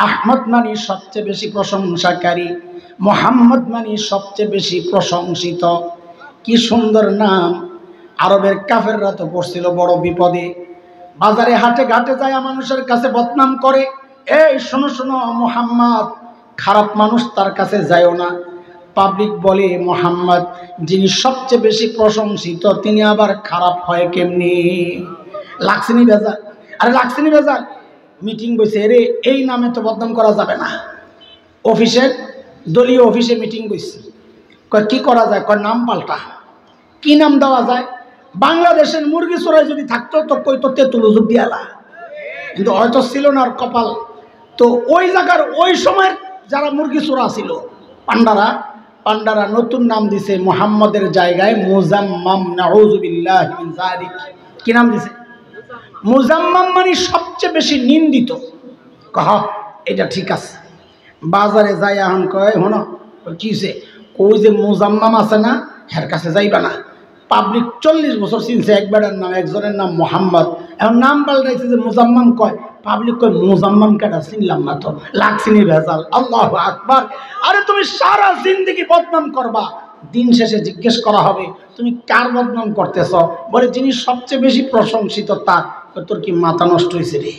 আহমদ মানে সবচেয়ে বেশি প্রশংসাকারী, মুহাম্মদ মানে সবচেয়ে বেশি প্রশংসিত। কি সুন্দর নাম! আরবের কাফেররা তো পড়ছিল বড় বিপদে। বাজারে হাটে ঘাটে যায় মানুষের কাছে বদনাম করে, এই শোনো শোনো মুহাম্মদ খারাপ মানুষ, তার কাছে যায়ও না। পাবলিক বলে মুহাম্মদ যিনি সবচেয়ে বেশি প্রশংসিত তিনি আবার খারাপ হয় কেমনি? লাগছেনি বেজার? আরে লাগছেনি বেজার? মিটিং বসে, রে এই নামে তো বদনাম করা যাবে না। অফিসের দলীয় অফিসে মিটিং বসছে, কয় কি করা যায়? কয় নাম পাল্টা। কি নাম দেওয়া যায়? বাংলাদেশের মুরগি চোরাই যদি থাকতো তো কই তো তেঁতুল হুজুর দিয়ালা, কিন্তু হয়তো ছিল না আর কপাল। তো ওই জায়গার ওই সময়ের যারা মুরগি চোরা ছিল পান্ডারা নতুন নাম দিছে মুহাম্মদের জায়গায় মুজাম্মাম। নাউযুবিল্লাহি মিন যালিক। কি নাম দিছে? মুজাম্মাম মানে সবচেয়ে বেশি নিন্দিত। কহ এটা ঠিক আছে। বাজারে যাই এখন কয় হনো কিছে, ওই যে মুজাম্মাম আছে না, এর কাছে যাইবা না। পাবলিক 40 বছর চিনছে একবারের নাম, একজনের নাম মোহাম্মদ, এখন নাম পাল্টাইছে যে মুজাম্মাম। কয় পাবলিক কয় মুজাম্মাম কেটা চিনলাম না তো, লাগছিনি ভেজাল। আল্লাহু আকবার। আরে তুমি সারা জিন্দেগি বদনাম করবা, দিন শেষে জিজ্ঞেস করা হবে তুমি কার বদনাম করতেছ? বলে যিনি সবচেয়ে বেশি প্রশংসিত তার। তোর কি মাথা নষ্ট হয়েছে রে?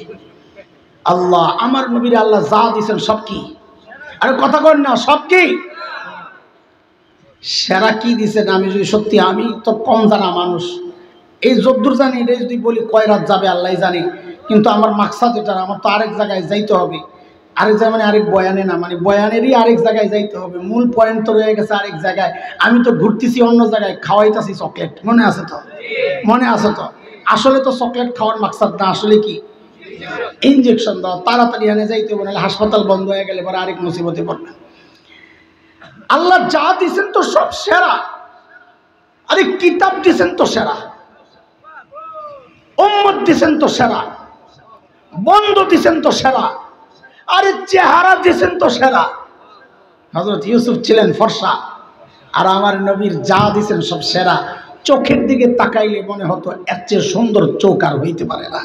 আল্লাহ আমার নবীর আল্লাহ যা দিয়েছেন সব কি? আরে কথা কর না, সব কি? সেরা কি দিছেন? আমি যদি সত্যি, আমি তো কম জানা মানুষ, এই যদ্দূর জানি এটা যদি বলি কয় রাত যাবে আল্লাহ জানে। কিন্তু আমার মাকসাদ এটা, আমার তো আরেক জায়গায় যাইতে হবে। আরেক জায়গায় মানে আরেক বয়ানে না, মানে বয়ানেরই আরেক জায়গায় যাইতে হবে। মূল পয়েন্ট তো রয়ে গেছে আরেক জায়গায়। আমি তো ঘুরতেছি অন্য জায়গায়, খাওয়াইতেছি চকলেট। মনে আছে তো? মনে আছে তো? আসলে তো চকলেট খাওয়ার মাকসাদ না, আসলে কি? ইনজেকশন দাও, তাড়াতাড়ি এনে যাইতে হবে, নাহলে হাসপাতাল বন্ধ হয়ে গেলে পরে আরেক মুসিবতে পড়বে। আল্লাহ যা দিছেন তো সব সেরা। আরে কিতাব দিছেন তো সেরা, উম্মত দিছেন তো সেরা, বন্ধু দিছেন তো সেরা, আরে চেহারা দিছেন তো সেরা। হযরত ইউসুফ ছিলেন ফর্সা, আর আমার নবীর যা দিছেন সব সেরা। চোখের দিকে তাকাইলে মনে হতো এর চেয়ে সুন্দর চোখ আর হইতে পারে না।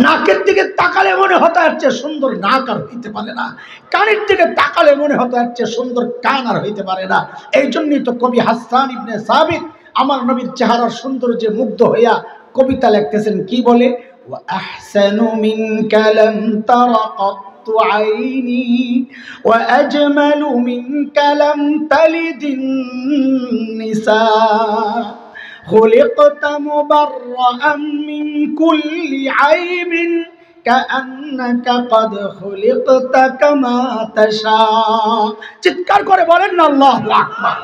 নাকের দিকে তাকালে মনে হতো এর চেয়ে সুন্দর নাক আর হইতে পারে না। কানের দিকে তাকালে মনে হতো এর চেয়ে সুন্দর কান আর হইতে পারে না। এই জন্যই তো কবি হাসান ইবনে সাবিত আমার নবীর চেহারার সৌন্দর্যে মুগ্ধ হইয়া কবিতা লিখতেছেন। কি বলে? ওয়া আহসানু মিনকা লাম তারা কাত্তু আইনি ওয়া আজমালু মিনকা লাম তালিদিন নিসা خلقت مبرأ من كل عيب كأنك قد خلقت كما تشاء। চিৎকার করে বলেন না আল্লাহু আকবার।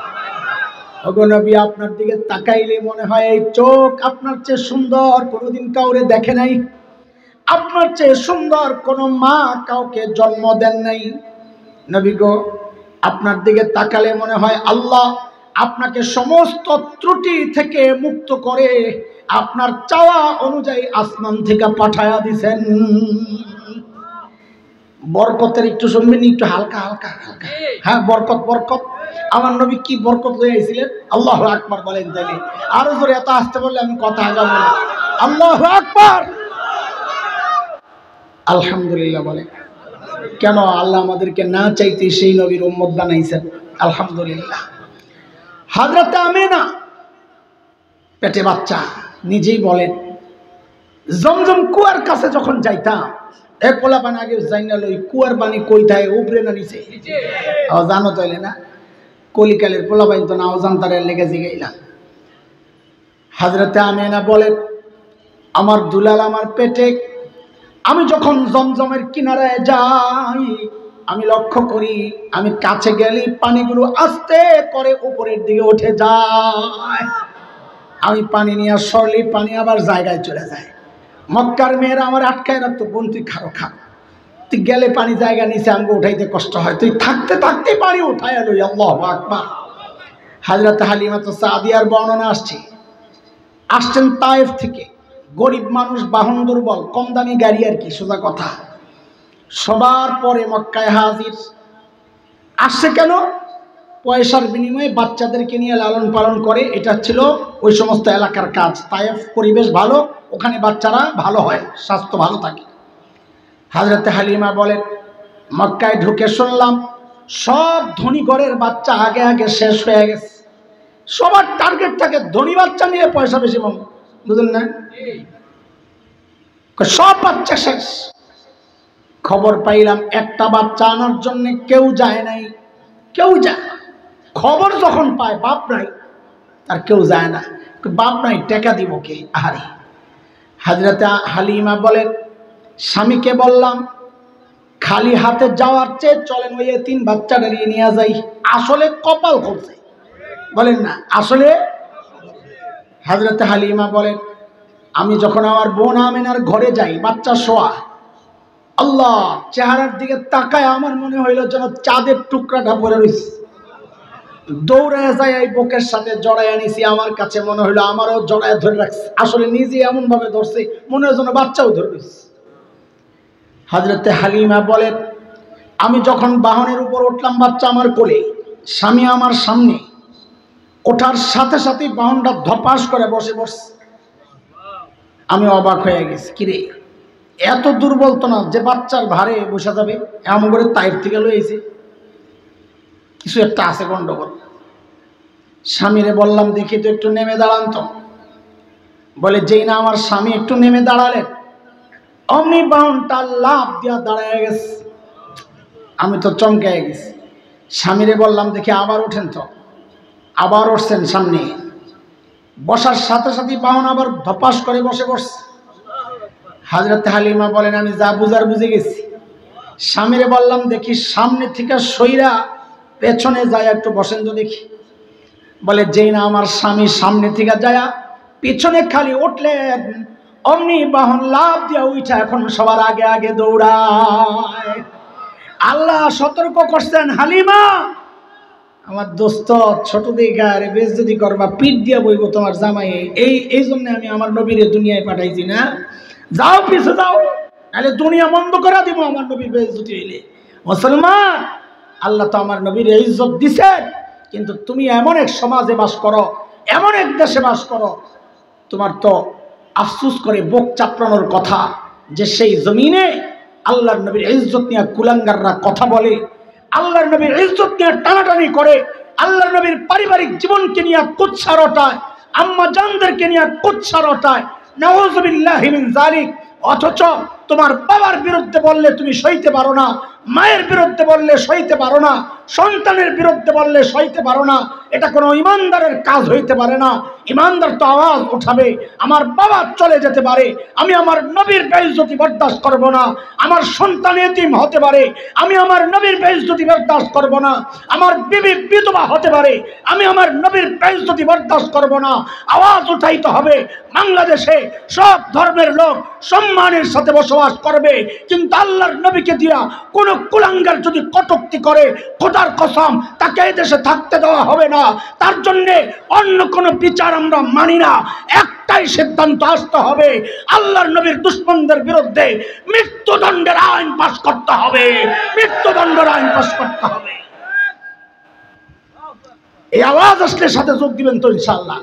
ওগো নবী আপনার দিকে তাকাইলে মনে হয় এই চোখ আপনার চেয়ে সুন্দর কোনোদিন কাউরে দেখে নাই, আপনার চেয়ে সুন্দর কোনো মা কাউকে জন্ম দেন নাই। নবী গো আপনার দিকে তাকালে মনে হয় আল্লাহ আপনাকে সমস্ত ত্রুটি থেকে মুক্ত করে আপনার চাওয়া অনুযায়ী আসমান থেকে পাঠায়া দিছেন। বরকতের একটু শুনবেন, একটু হালকা হালকা হালকা। হ্যাঁ বরকত, বরকত। আমার নবী কি বরকত লয়ে আইছিলেন? আল্লাহু আকবার বলেন তাইলে। আরো জোরে এত আসতে বললে আমি কথা আগাবো না। আল্লাহু আকবার, আলহামদুলিল্লাহ বলেন। কেন আল্লাহ আমাদেরকে না চাইতে সেই নবীর উম্মত বানাইছেন? আলহামদুলিল্লাহ। হযরত আমিনা পেটে বাচ্চা, নিজেই বলেন জমজম কুয়ার কাছে যখন যাইতাম, এ পোলা পানি আগে যাই না লই, কুয়ার পানি কই থাকে, উপরে না নিচে? জানো তাইলে না, কলিকালের পোলা পানি তো না অজান্তারের লেগে জিগাইলাম। হযরত আমিনা বলেন আমার দুলাল আমার পেটে, আমি যখন জমজমের কিনারায় যাই আমি লক্ষ্য করি আমি কাছে গেলে পানিগুলো আস্তে করে উপরের দিকে উঠে যায়। আমি পানি নিয়ে সরলি পানি আবার জায়গায় চলে যায়। মক্কার মেয়েরা আমার আটকায় রাখতো, বোন তুই খারো খা, তুই গেলে পানি জায়গা নিচে আমাকে উঠাইতে কষ্ট হয়, তুই থাকতে থাকতে পানি উঠায় লই। আল্লাহু আকবার। হযরত হালিমা তো সাদিয়ার বর্ণনা আসছেন তায়েফ থেকে গরিব মানুষ, বাহন দুর্বল, কম দামি গাড়ি আর কি, সোজা কথা। সবার পরে মক্কায় হাজির। আসছে কেন? পয়সার বিনিময়ে বাচ্চাদেরকে নিয়ে লালন পালন করে, এটা ছিল ওই সমস্ত এলাকার কাজ। তায়েফ পরিবেশ ভালো, ওখানে বাচ্চারা ভালো হয়, স্বাস্থ্য ভালো থাকে। হযরতে হালিমা বলেন, মক্কায় ঢুকে শুনলাম সব ধনী ঘরের বাচ্চা আগে আগে শেষ হয়ে গেছে। সবার টার্গেট থাকে ধনী বাচ্চা নিয়ে পয়সা বেশি পাবো, বুঝলেন না? সব বাচ্চা শেষ। খবর পাইলাম একটা বাচ্চা আনার জন্য কেউ যায় নাই, কেউ যায় না। খবর যখন পায় বাপ নাই, আর কেউ যায় না। বাপ নাই, টাকা দিব কে? আরে হযরতে হালিমা বলেন, স্বামীকে বললাম খালি হাতে যাওয়ার চেয়ে চলেন ওই তিন বাচ্চাটা নিয়ে যাই। আসলে কপাল খুলছে, বলেন না? আসলে হযরতে হালিমা বলেন, আমি যখন আমার বোন আমেনার ঘরে যাই, বাচ্চা শোয়া, আল্লাহ, চেহারার দিকে তাকায় আমার মনে হইল যেন চাঁদের টুকরাটা পড়ে রয়েছে। দৌড়ায় যায় এই বুকের সাথে জড়ায় আনিছি। আমার কাছে মনে হইলো আমারও জড়ায় ধরে রাখছে। আসলে নিজে এমন ভাবে ধরছে মনে হয় যেন বাচ্চাও ধরে রয়েছে। হযরতে হালিমা বলেন, আমি যখন বাহনের উপর উঠলাম, বাচ্চা আমার কোলে, স্বামী আমার সামনে, ওঠার সাথে সাথে বাহনটা ধপাস করে বসে বসে। আমি অবাক হয়ে গেছি, কিরে এত দুর্বল তো না যে বাচ্চার ভারে বসে যাবে। এমন করে তাইফ থেকে লইছে, কিছু একটা আছে গন্ডগোল। স্বামীরে বললাম, দেখি তো একটু নেমে দাঁড়ান তো। বলে, যেই না আমার স্বামী একটু নেমে দাঁড়ালেন, অমনি বাহনটা লাফ দিয়া দাঁড়ায় গেছে। আমি তো চমকে গেছি। স্বামীরে বললাম, দেখি আবার ওঠেন তো। আবার উঠছেন সামনে, বসার সাথে সাথে বাহন আবার ধপাস করে বসে বসছে। হযরতে হালিমা বলেন, আমি যা বুঝার বুঝে গেছি। স্বামীরে বললাম, দেখি সামনে থেকে সইরা পেছনে যায় একটু বসেন তো দেখি। বলে, যেই না আমার স্বামী সামনে থেকে যায় পিছনে খালি উঠলেন, অমনি বাহন লাফ দিয়া উঠা এখন সবার আগে আগে দৌড়ায়। আল্লাহ সতর্ক করছেন, হালিমা আমার দোস্ত, ছোট দিকে আরে বেইজ্জতি করবা, পিঠ দিয়া বইব তোমার জামাই। এই জন্য আমি আমার নবীর দুনিয়ায় পাঠাইছি না। যাও পিছে যাও, তাহলে দুনিয়া বন্ধ করে দিব আমার নবীর বেইজ্জতি হইলে। মুসলমান, আল্লাহ তো আমার নবীর ইজ্জত দিছেন, কিন্তু তুমি এমন এক সমাজে বাস করো, এমন এক দেশে বাস করো, তোমার তো আফসোস করে বুক চাপড়ানোর কথা যে সেই জমিনে আল্লাহর নবীর ইজ্জত নিয়ে কুলাঙ্গাররা কথা বলে, আল্লাহর নবীর ইজ্জত নিয়ে টানাটানি করে, আল্লাহর নবীর পারিবারিক জীবনকে নিয়ে কুৎসা রটায়, আম্মা জানদেরকে নিয়ে কুৎসা রটায়। নাউযুবিল্লাহি মিন যালিক। অথচ তোমার বাবার বিরুদ্ধে বললে তুমি সইতে পারো না, মায়ের বিরুদ্ধে বললে সইতে পারো না, সন্তানের বিরুদ্ধে বললে সইতে পারো না। এটা কোনো ইমানদারের কাজ হইতে পারে না। ইমানদার তো আওয়াজ উঠাবে, আমার বাবা চলে যেতে পারে, আমি আমার নবীর বেইজ্জতি বরদাস্ত করব না। আমার সন্তান এতিম হতে পারে, আমি আমার নবীর বেইজ্জতি বরদাস্ত করব না। আমার বিবি বিধবা হতে পারে, আমি আমার নবীর বেইজ্জতি বরদাস্ত করব না। আওয়াজ উঠাইতে হবে। বাংলাদেশে সব ধর্মের লোক সম্মানের সাথে বসবাস করবে, কিন্তু আল্লাহর নবীকে দিয়া কোন কুলাঙ্গার যদি কটূক্তি করে, খোদার কসম তাকে এই দেশে থাকতে দেওয়া হবে না। তার জন্য অন্য কোন বিচার আমরা মানি না। একটাই সিদ্ধান্ত আসতে হবে, আল্লাহর নবীর দুশমনদের বিরুদ্ধে মৃত্যুদণ্ডের আইন পাস করতে হবে, মৃত্যুদণ্ডের আইন পাস করতে হবে। এই আওয়াজ আসলে সাথে যোগ দিবেন তো ইনশাআল্লাহ।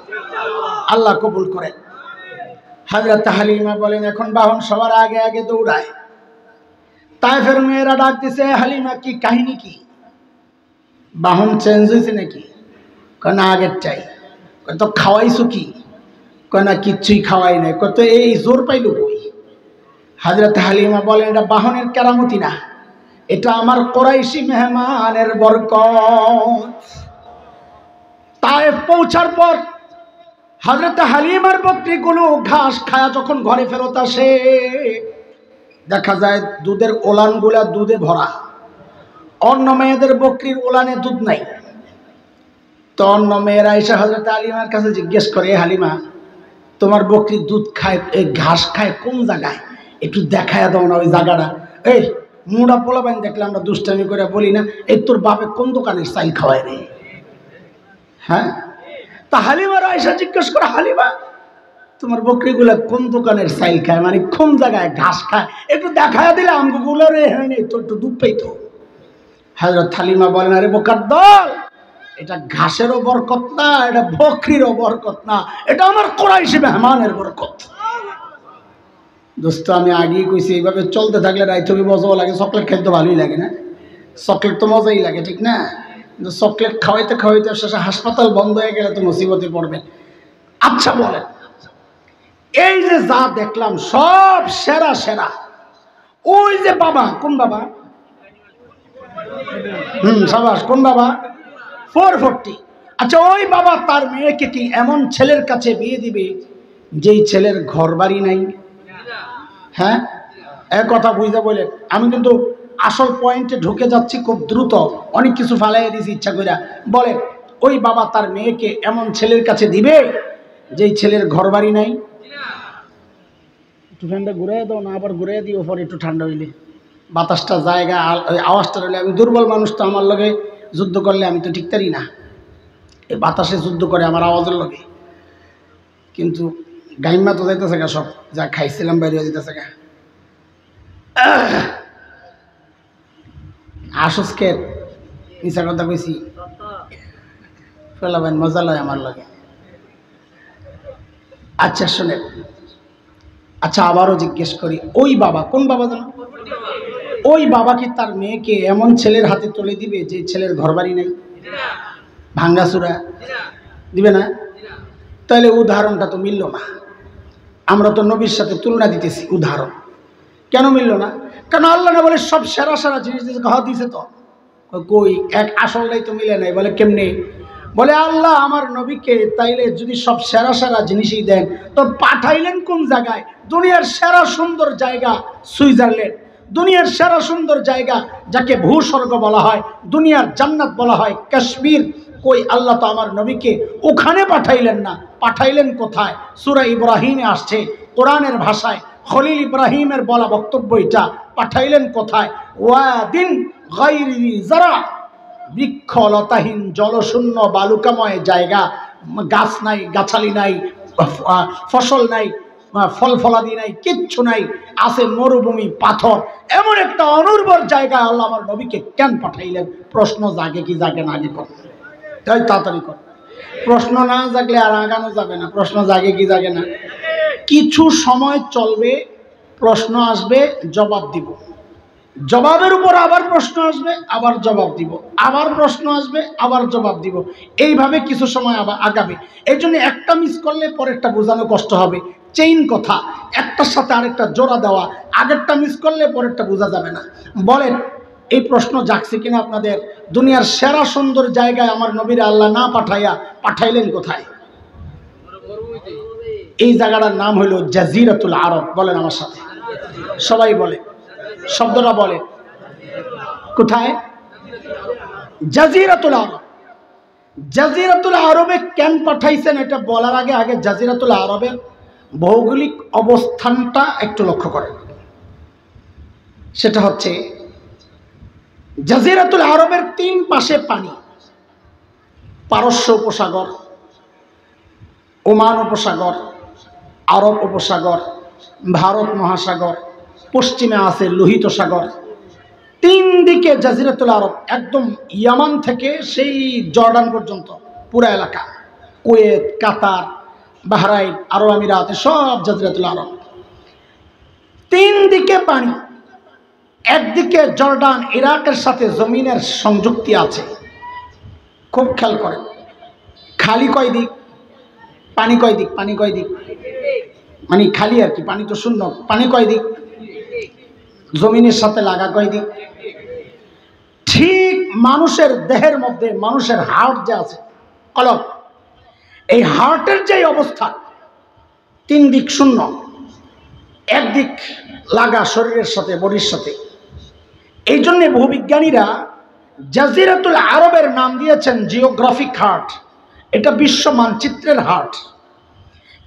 আল্লাহ কবুল করেন। হযরত হালিমা বলেন, এখন বাহন সবার আগে আগে দৌড়ায়। তায়েফের মেয়েরা ডাক দিছে, হালিমা কি কাহিনী, কি বাহন চেঞ্জ হয়েছে নাকি? কয় না, আগের চাই। কয় তো খাওয়াইছো কি? কয় না, কিচ্ছুই খাওয়াই নাই। কয় তো এই জোর পাইল কই? হযরত হালিমা বলেন, এটা বাহনের কেরামতি না, এটা আমার কুরাইশি মেহমানের বরকত। তায়েফ পৌঁছার পর হযরত হালিমার বকরিগুলো ঘাস খায়া যখন ঘরে ফেরত আসে, দেখা যায় দুধের ওলানগুলা দুধে ভরা। অন্য মেয়েদের বকরির ওলানে দুধ নাই। তো অন্য মেয়েরা এসে হযরত হালিমার কাছে জিজ্ঞেস করে, হালিমা তোমার বকরি দুধ খায়, এই ঘাস খায় কোন জায়গায়, একটু দেখায় দাও না ওই জায়গাটা। এই মুড়া পোলাবাইন দেখলে আমরা দুষ্টামি করে বলি না, এই তোর বাপে কোন দোকানের চাইল খাওয়ায় রে? হ্যাঁ, তা হালিমারা এসে জিজ্ঞেস করে, হালিমা তোমার বকরিগুলা কোন দোকানের চাইল খায়, মানে কোন জায়গায় ঘাস খায়, একটু দেখায় দিলে আমগুলো রে হ্যাঁ তো একটু দুধ পাইতো। হযরত হালিমা বলেন, আরে বোকার দল, এটা ঘাসেরও বরকত না, এটা বকরিরও বরকত না, এটা আমার কুরাইশি মেহমানের বরকত। দোস্ত আমি আগেই কইছি, এইভাবে চলতে থাকলে রাইত হবে মজাও লাগে। চকলেট খেতে ভালোই লাগে না? চকলেট তো মজাই লাগে, ঠিক না? কিন্তু চকলেট খাওয়াইতে খাওয়াইতে শেষে হাসপাতাল বন্ধ হয়ে গেলে তো মুসিবতে পড়বেন। আচ্ছা বলেন, এই যে যা দেখলাম সব সেরা সেরা, ওই যে বাবা, কোন বাবা? সাবাস, কোন বাবা? 440। আচ্ছা, ওই বাবা তার মেয়েকে কি এমন ছেলের কাছে বিয়ে দিবে যেই ছেলের ঘর বাড়ি নাই? হ্যাঁ, এক কথা বুঝতে বলেন। আমি কিন্তু আসল পয়েন্টে ঢুকে যাচ্ছি খুব দ্রুত, অনেক কিছু ফালাইয়া দিয়েছি ইচ্ছা করে। বলেন, ওই বাবা তার মেয়েকে এমন ছেলের কাছে দিবে যেই ছেলের ঘর বাড়ি নাই? একটু ফ্যানটা ঘুরাই দাও না, আবার ঘুরাই দিও পরে একটু ঠান্ডা হইলে বাতাসটা জায়গা আওয়াজটা রইলে। আমি দুর্বল মানুষ, তো আমার লগে যুদ্ধ করলে আমি তো ঠিকতারি না। এই বাতাসে যুদ্ধ করে আমার আওয়াজের লগে, কিন্তু গাইমা তো যাইতেছে গা, সব যা খাইছিলাম বাইরে যেতেছে গা। আসুসকে মিশা কথা কইছি, ফেলাবেন মজা লয় আমার লগে। আচ্ছা শোনেন, আচ্ছা আবারও জিজ্ঞেস করি, ওই বাবা, কোন বাবা জানো? ওই বাবা কি তার মেয়েকে এমন ছেলের হাতে তুলে দিবে যে ছেলের ঘরবাড়ি নেই, ভাঙ্গাচুরা? দিবে না? তাহলে উদাহরণটা তো মিলল না। আমরা তো নবীর সাথে তুলনা দিতেছি, উদাহরণ কেন মিলল না? কারণ আল্লাহ না বলে সব সেরা সেরা জিনিস দিয়েছে, তো কই এক আসলটাই তো মিলে নাই। বলে কেমনে? বলে আল্লাহ আমার নবীকে তাইলে যদি সব সেরা সেরা জিনিসই দেন, তো পাঠাইলেন কোন জায়গায়? দুনিয়ার সেরা সুন্দর জায়গা সুইজারল্যান্ড, দুনিয়ার সেরা সুন্দর জায়গা যাকে ভূস্বর্গ বলা হয়, দুনিয়ার জান্নাত বলা হয় কাশ্মীর। কই আল্লাহ তো আমার নবীকে ওখানে পাঠাইলেন না, পাঠাইলেন কোথায়? সূরা ইব্রাহিমে আসছে কোরআনের ভাষায়, খলিল ইব্রাহিমের বলা বক্তব্য এটা। পাঠাইলেন কোথায়? ওয়াদিন গায়রি যারা, বৃক্ষলতাহীন জলশূন্য বালুকাময় জায়গা, গাছ নাই, গাছালি নাই, ফসল নাই, ফল ফলাদি নাই, কিচ্ছু নাই, আছে মরুভূমি, পাথর। এমন একটা অনুর্বর জায়গায় আল্লাহ আমার নবীকে কেন পাঠাইলেন? প্রশ্ন জাগে কি জাগে না? আগে কর, তাই তাড়াতাড়ি কর। প্রশ্ন না জাগলে আর আগানো যাবে না। প্রশ্ন জাগে কি জাগে না? কিছু সময় চলবে, প্রশ্ন আসবে, জবাব দিব, জবাবের উপর আবার প্রশ্ন আসবে, আবার জবাব দিব, আবার প্রশ্ন আসবে, আবার জবাব দিব। এইভাবে কিছু সময় আবার আগাবে। এই জন্য একটা মিস করলে পরেরটা বোঝানো কষ্ট হবে। চেইন কথা, একটার সাথে আরেকটা জোড়া দেওয়া, আগেরটা মিস করলে পরেরটা বোঝা যাবে না। বলেন, এই প্রশ্ন জাগছে কিনা আপনাদের? দুনিয়ার সেরা সুন্দর জায়গায় আমার নবীরা আল্লাহ না পাঠাইয়া পাঠাইলেন কোথায়? এই জায়গাটার নাম হইল জাজিরাতুল আরব। বলেন আমার সাথে, সবাই বলে, শব্দটা বলে, কোথায়? জাজিরাতুল আরব। জাজিরাতুল আরবে কেন পাঠাইছেন এটা বলার আগে আগে জাজিরাতুল আরবের ভৌগোলিক অবস্থানটা একটু লক্ষ্য করেন। সেটা হচ্ছে জাজিরাতুল আরবের 3 পাশে পানি, পারস্য উপসাগর, ওমান উপসাগর, আরব উপসাগর, ভারত মহাসাগর, পশ্চিমে আছে লোহিত সাগর। 3 দিকে জাজিরাতুল আরব, একদম ইয়ামান থেকে সেই জর্ডান পর্যন্ত পুরো এলাকা, কুয়েত, কাতার, বাহরাইন, আরব আমিরাত, সব জাজিরাতুল আরব। 3 দিকে পানি, একদিকে জর্ডান, ইরাকের সাথে জমিনের সংযুক্তি আছে। খুব খেয়াল করেন, খালি কয় দিক, পানি কয় দিক? পানি কয় দিক মানে খালি আর কি, পানি তো শূন্য। পানি কয় দিক? জমিনের সাথে লাগা কয় দিক? ঠিক মানুষের দেহের মধ্যে মানুষের হার্ট যে আছে, কলব, এই হার্টের যে অবস্থা, 3 দিক শূন্য, একদিক লাগা শরীরের সাথে, বডির সাথে। এই জন্যে ভূবিজ্ঞানীরা জাজিরাতুল আরবের নাম দিয়েছেন জিওগ্রাফিক হার্ট। এটা বিশ্ব মানচিত্রের হার্ট।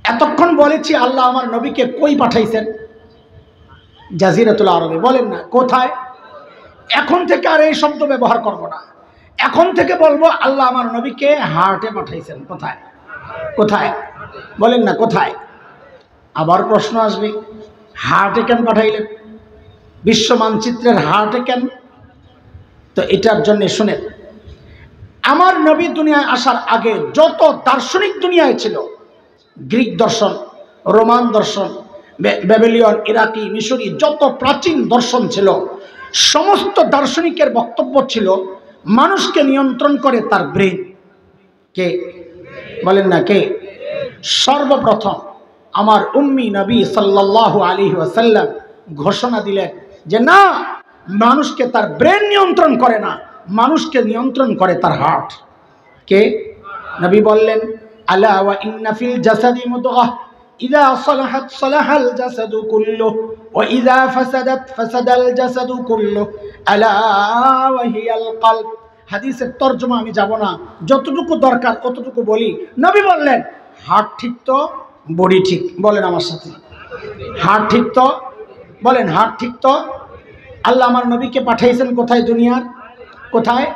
এতক্ষণ বলেছি আল্লাহ আমার নবীকে কই পাঠাইছেন? জাজিরাতুল আরবে। বলেন না কোথায়? এখন থেকে আর এই শব্দ ব্যবহার করব না, এখন থেকে বলবো আল্লাহ আমার নবীকে হার্টে পাঠাইছেন। কোথায়? কোথায়? বলেন না কোথায়? আবার প্রশ্ন আসবে, হার্টে কেন পাঠাইলেন? বিশ্ব মানচিত্রের হার্টে কেন? তো এটার জন্য শুনেন, আমার নবী দুনিয়ায় আসার আগে যত দার্শনিক দুনিয়ায় ছিল, গ্রিক দর্শন, রোমান দর্শন, ব্যাবিলিয়ন, ইরাকি, মিশরি, যত প্রাচীন দর্শন ছিল, সমস্ত দার্শনিকের বক্তব্য ছিল মানুষকে নিয়ন্ত্রণ করে তার ব্রেন। কে বলেন না কে? সর্বপ্রথম আমার উম্মি নবী সাল্লাল্লাহু আলাইহি ওয়াসাল্লাম ঘোষণা দিলেন যে না, মানুষকে তার ব্রেন নিয়ন্ত্রণ করে না, মানুষকে নিয়ন্ত্রণ করে তার হার্ট। কে? নবী বললেন, আলা ওয়া ইন্না ফিল জাসাদি মুদগাহ ইযা সালাহাত সালাহাল জাসাদু কুল্লুহু ওয়া ইযা ফাসাদাত ফাসাদাল জাসাদু কুল্লুহু আলা ওয়া হিয়াল কলব। হাদিসের তরজমা আমি যাব না, যতটুকু দরকার ততটুকু বলি। নবী বললেন, হার্ট ঠিক তো বডি ঠিক। বলেন আমার সাথে, হার্ট ঠিক তো? বলেন হার্ট ঠিক তো? আল্লাহ আমার নবীকে পাঠাইছেন কোথায়? দুনিয়ার কোথায়?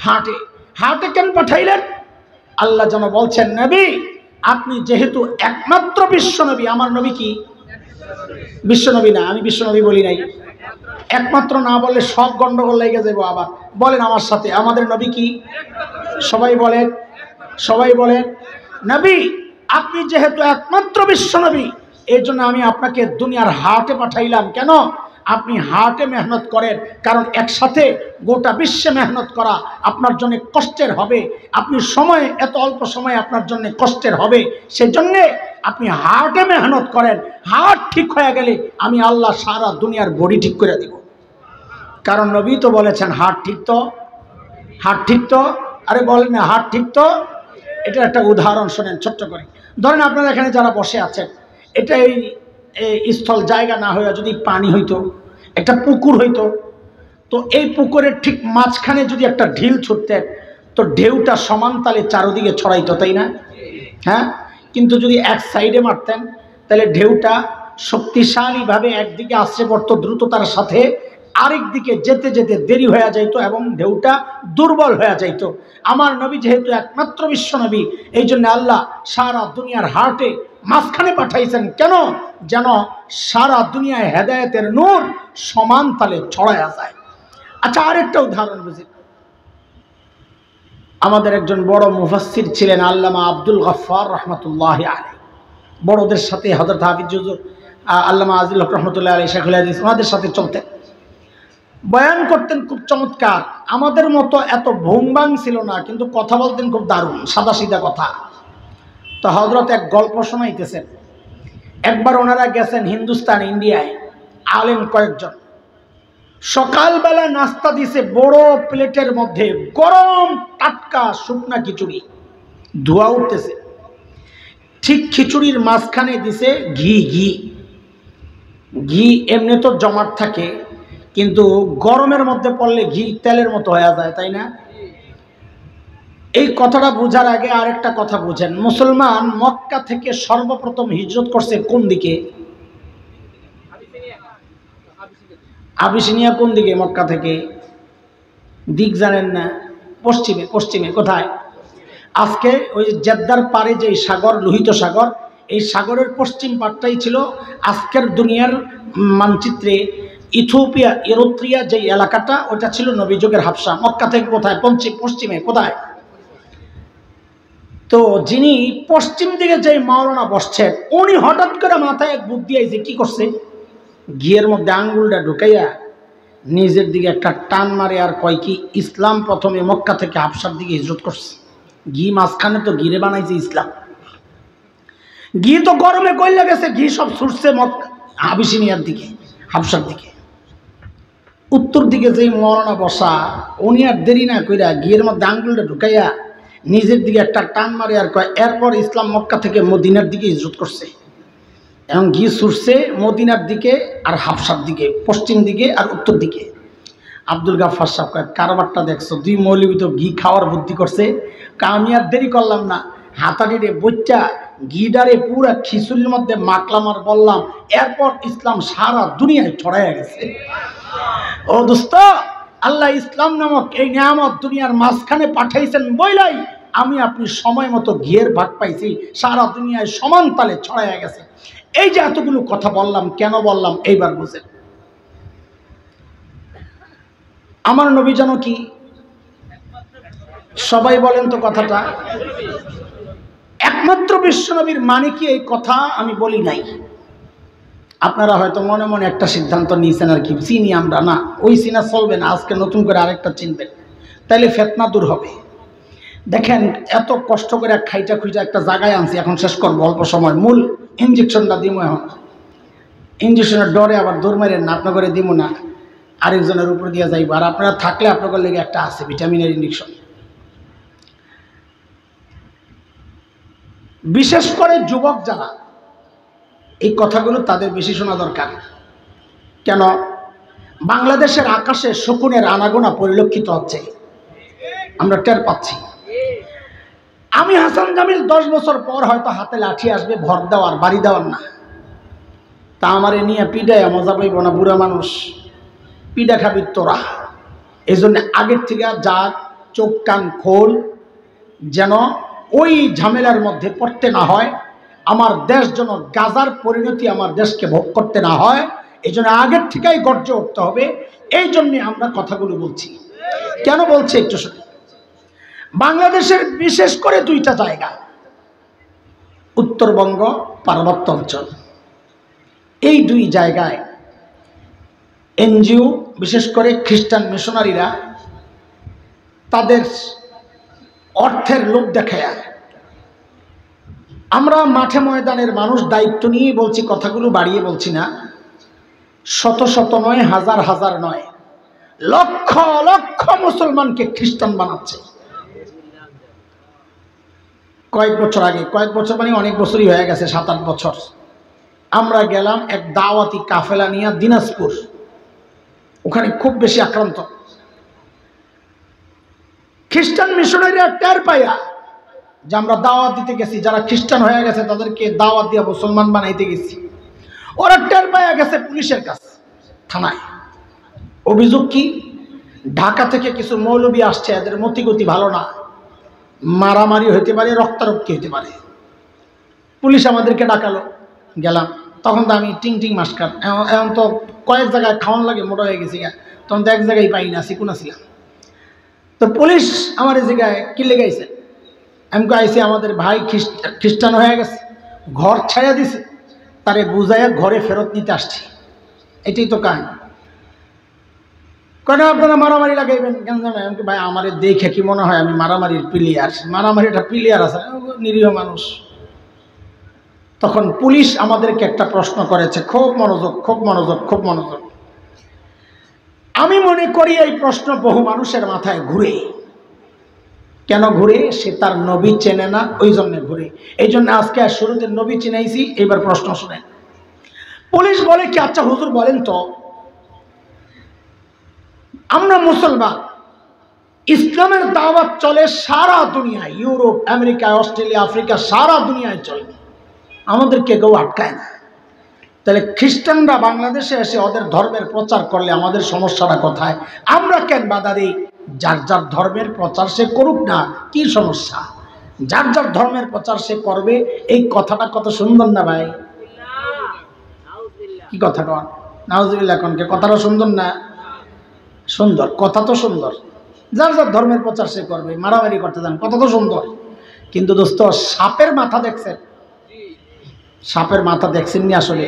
হার্টে। হার্টে কেন পাঠাইলেন? আল্লাহ যেন বলছেন, নবী আপনি যেহেতু একমাত্র বিশ্বনবী। আমার নবী কি বিশ্বনবী না? আমি বিশ্বনবী বলি নাই। একমাত্র না বললে সব গন্ডগোল লেগে যাবো আবার। বলেন আমার সাথে, আমাদের নবী কি? সবাই বলেন, সবাই বলেন, নবী আপনি যেহেতু একমাত্র বিশ্বনবী, এই জন্য আমি আপনাকে দুনিয়ার হার্টে পাঠাইলাম। কেন? আপনি হার্টে মেহনত করেন, কারণ একসাথে গোটা বিশ্বে মেহনত করা আপনার জন্য কষ্টের হবে। আপনি সময়, এত অল্প সময় আপনার জন্য কষ্টের হবে, সেজন্যে আপনি হার্টে মেহনত করেন। হার্ট ঠিক হয়ে গেলে আমি আল্লাহ সারা দুনিয়ার বডি ঠিক করে দিব। কারণ নবী তো বলেছেন হার্ট ঠিক তো, হার্ট ঠিক তো। আরে বলেন না হার্ট ঠিক তো? এটা একটা উদাহরণ শোনেন ছোট্ট করে। ধরেন আপনারা এখানে যারা বসে আছেন, এটা এই স্থল জায়গা না হয়ে যদি পানি হইতো, একটা পুকুর হইতো, তো এই পুকুরের ঠিক মাঝখানে যদি একটা ঢিল ছুটতেন, তো ঢেউটা সমান তালে চারদিকে ছড়াইতো, তাই না? হ্যাঁ, কিন্তু যদি এক সাইডে মারতেন, তাহলে ঢেউটা শক্তিশালীভাবে একদিকে আসছে পড়তো দ্রুততার সাথে, আরেক দিকে যেতে যেতে দেরি হয়ে যাইতো এবং ঢেউটা দুর্বল হয়ে যাইতো। আমার নবী যেহেতু একমাত্র বিশ্ব নবী, এই জন্য আল্লাহ সারা দুনিয়ার হার্টে মাঝখানে পাঠাইছেন। কেন? যেন সারা দুনিয়ায় হেদায়েতের নূর সমান তালে ছড়ায়া যায়। আচ্ছা, আরেকটা উদাহরণ বুঝি। আমাদের একজন বড় মুফাসসির ছিলেন আল্লামা আব্দুল গফফার রহমতুল্লাহি আলাইহি। বড়দের সাথে হযরত হাফিজ হুজুর আল্লামা আজিল হক রহমতুল্লাহি আলাইহি, শেখুল হাদিস, ওনাদের সাথে চলতেন, বয়ান করতেন খুব চমৎকার। আমাদের মতো এত ভুংবাং ছিল না, কিন্তু কথা বলতেন খুব দারুণ, সাদা সিধা কথা। তো হযরত এক গল্প শোনাইতেছেন। একবার ওনারা গেছেন হিন্দুস্তান, ইন্ডিয়ায়, আলেম কয়েকজন। সকালবেলা নাস্তা দিছে বড় প্লেটের মধ্যে, গরম টাটকা শুকনা খিচুড়ি, ধোয়া উঠতেছে। ঠিক খিচুড়ির মাঝখানে দিছে ঘি। ঘি ঘি এমনি তো জমাট থাকে, কিন্তু গরমের মধ্যে পড়লে ঘি তেলের মতো হয়ে যায়, তাই না? এই কথাটা বোঝার আগে আরেকটা কথা বুঝেন। মুসলমান মক্কা থেকে সর্বপ্রথম হিজরত করছে কোন দিকে? আবিসিনিয়া কোন দিকে? মক্কা থেকে দিক জানেন না? পশ্চিমে। পশ্চিমে কোথায়? আজকে ওই জেদ্দার পারে যে সাগর, লোহিত সাগর, এই সাগরের পশ্চিম পাটটাই ছিল আজকের দুনিয়ার মানচিত্রে ইথিওপিয়া, ইরিত্রিয়া যে এলাকাটা, ওটা ছিল নবীযুগের হাবশা। মক্কা থেকে কোথায়? পশ্চিমে। কোথায়? তো যিনি পশ্চিম দিকে যে মাওলানা বসছেন, উনি হঠাৎ করে মাথায় এক বুদ্ধি আইছে। কি করছে? ঘিয়ের মধ্যে আঙ্গুলটা ঢুকাইয়া নিজের দিকে একটা টান মারে আর কয় কি, ইসলাম প্রথমে মক্কা থেকে হাবশার দিকে হিজরত করছে। ঘি মাঝখানে তো ঘিরে বানাইছে ইসলাম। ঘি তো গরমে কইলা গেছে, ঘি সব ছুটছে আবিসিনিয়ার দিকে, হাবশার দিকে। উত্তর দিকে যেই মৌলানা বসা, উনি আর দেরি না কইরা ঘিয়ের মধ্যে আঙ্গুলটা ঢুকাইয়া নিজের দিকে একটা টান মারে আর কয়, এরপর ইসলাম মক্কা থেকে মদিনার দিকে হিজরত করছে। এবং ঘি ছুটছে মদিনার দিকে আর হাবশার দিকে, পশ্চিম দিকে আর উত্তর দিকে। আব্দুল গাফফার সাহেব কয়, কারবারটা দেখছো? দুই মৌলবী তো ঘি খাওয়ার বুদ্ধি করছে। আমি আর দেরি করলাম না, হাতাড়িরে বইটা ঘিডারে পুরা খিচুড়ির মধ্যে মাখলাম আর বললাম, এরপর ইসলাম সারা দুনিয়ায় ছড়াইয়া গেছে। ও দোস্ত, আল্লাহ ইসলাম নামক এই নিয়ামত দুনিয়ার মাঝখানে পাঠাইছেন বইলাই আমি আপনি সময় মতো ঘিয়ের ভাগ পাইছি, সারা দুনিয়ায় সমান তালে ছড়াইয়া গেছে। এই যে এতগুলো কথা বললাম, কেন বললাম এইবার বুঝেন। আমার নবী যেন কি, সবাই বলেন তো কথাটা, একমাত্র বিশ্বনবীর মানে কি এই কথা আমি বলি নাই। আপনারা হয়তো মনে মনে একটা সিদ্ধান্ত নিয়েছেন আর কি, চিনি আমরা না, ওই চিনা চলবে না, আজকে নতুন করে আরেকটা চিনবেন, তাইলে ফেতনা দূর হবে। দেখেন এত কষ্ট করে খাইটা খুঁজা একটা জায়গায় আনছি, এখন শেষ করবো অল্প সময়। মূল ইঞ্জেকশনটা দিব এখন, ইঞ্জেকশনের ডরে আবার দৌড় মারেন না, আপনার করে দিব না, আরেকজনের উপর দিয়ে যাইব। আর আপনারা থাকলে আপনাদের লেগে একটা আছে ভিটামিনের ইঞ্জেকশন। বিশেষ করে যুবক যারা, এই কথাগুলো তাদের বেশি শোনা দরকার। কেন? বাংলাদেশের আকাশে শকুনের আনাগোনা পরিলক্ষিত হচ্ছে, আমরা টের পাচ্ছি। আমি হাসান জামিল 10 বছর পর হয়তো হাতে লাঠি আসবে, ভর দেওয়ার, বাড়ি দেওয়ার না। তা আমারে নিয়ে পিডায় মজা পাইব না, বুড়া মানুষ, পিডা খাবি তোরা। এই জন্য আগের থেকে যা চোখ কান খোল, যেন ওই ঝামেলার মধ্যে পড়তে না হয়, আমার দেশ যেন গাজার পরিণতি আমার দেশকে ভোগ করতে না হয়, এই জন্য আগের থেকেই গর্জে উঠতে হবে। এই জন্যে আমরা কথাগুলো বলছি। কেন বলছি একটু শুনে। বাংলাদেশের বিশেষ করে 2টা জায়গা, উত্তরবঙ্গ পার্বত্য অঞ্চল, এই 2 জায়গায় এনজিও, বিশেষ করে খ্রিস্টান মিশনারিরা তাদের অর্থের লোভ দেখায়। আমরা মাঠে ময়দানের মানুষ দায়িত্ব নিয়ে বলছি, কথাগুলো বাড়িয়ে বলছি না, শত শত নয়, হাজার হাজার নয়, লক্ষ লক্ষ মুসলমানকে খ্রিস্টান বানাচ্ছে। কয়েক বছর আগে, কয়েক বছর মানে অনেক বছরই হয়ে গেছে, 7-8 বছর, আমরা গেলাম এক দাওয়াতি কাফেলা নিয়ে দিনাজপুর। ওখানে খুব বেশি আক্রান্ত খ্রিস্টান মিশনারিরা টের পাইয়া যে আমরা দাওয়াত দিতে গেছি, যারা খ্রিস্টান হয়ে গেছে তাদেরকে দাওয়াত দিয়ে মুসলমান বানাইতে গেছি। ওরা টের পাইয়া গেছে পুলিশের কাছে, থানায়। অভিযোগ কি? ঢাকা থেকে কিছু মৌলবী আসছে, এদের মতিগতি ভালো না, মারামারি হইতে পারে, রক্তারক্তি হইতে পারে। পুলিশ আমাদেরকে ডাকালো, গেলাম। তখন তো আমি টিং টিং মাস্কার, এখন তো কয়েক জায়গায় খাওয়ান লাগে, মোটা হয়ে গেছি, তখন তো এক জায়গায় পাই না, চিকুনা ছিলাম। তো পুলিশ আমার এই জায়গায় কি লেগাইছে, আমি আইসি আমাদের ভাই খ্রিস্টান হয়ে গেছে, ঘর ছাড়া দিছে, তারে বুঝাইয়া ঘরে ফেরত নিতে আসছি। এটাই তো কাহিনী। কেন আপনারা মারামারি লাগাইবেন কেন? এমনকি ভাই আমার দেখে কি মনে হয় আমি মারামারির প্লেয়ার? মারামারিটা প্লেয়ার আছে, নিরীহ মানুষ। তখন পুলিশ আমাদেরকে একটা প্রশ্ন করেছে, খুব মনোযোগ, খুব মনোযোগ, খুব মনোযোগ। আমি মনে করি এই প্রশ্ন বহু মানুষের মাথায় ঘুরে। কেন ঘুরে? সে তার নবী চেনে না, ওই জন্য ঘুরে। এই জন্য আজকে শুরুতে নবী চিনাইছি, এবার প্রশ্ন শুনেন। পুলিশ বলে কি, আচ্ছা হুজুর বলেন তো, আমরা মুসলমান, ইসলামের দাওয়াত চলে সারা দুনিয়ায়, ইউরোপ, আমেরিকা, অস্ট্রেলিয়া, আফ্রিকা, সারা দুনিয়ায় চলে, আমাদেরকে কেউ আটকায় না। তাহলে খ্রিস্টানরা বাংলাদেশে এসে ওদের ধর্মের প্রচার করলে আমাদের সমস্যাটা কোথায়? আমরা কেন বাধা দিই? যার যার ধর্মের প্রচার সে করুক না, কি সমস্যা? যার যার ধর্মের প্রচার সে করবে। এই কথাটা কত সুন্দর না ভাই? কি কথা কন? নাউজুবিল্লাহ কনকে কথাটা সুন্দর না? সুন্দর কথা তো সুন্দর, যার যার ধর্মের প্রচার সে করবে, মারামারি করতে যান, কথা তো সুন্দর। কিন্তু দোস্ত, সাপের মাথা দেখছেন? সাপের মাথা দেখছেন নি? আসলে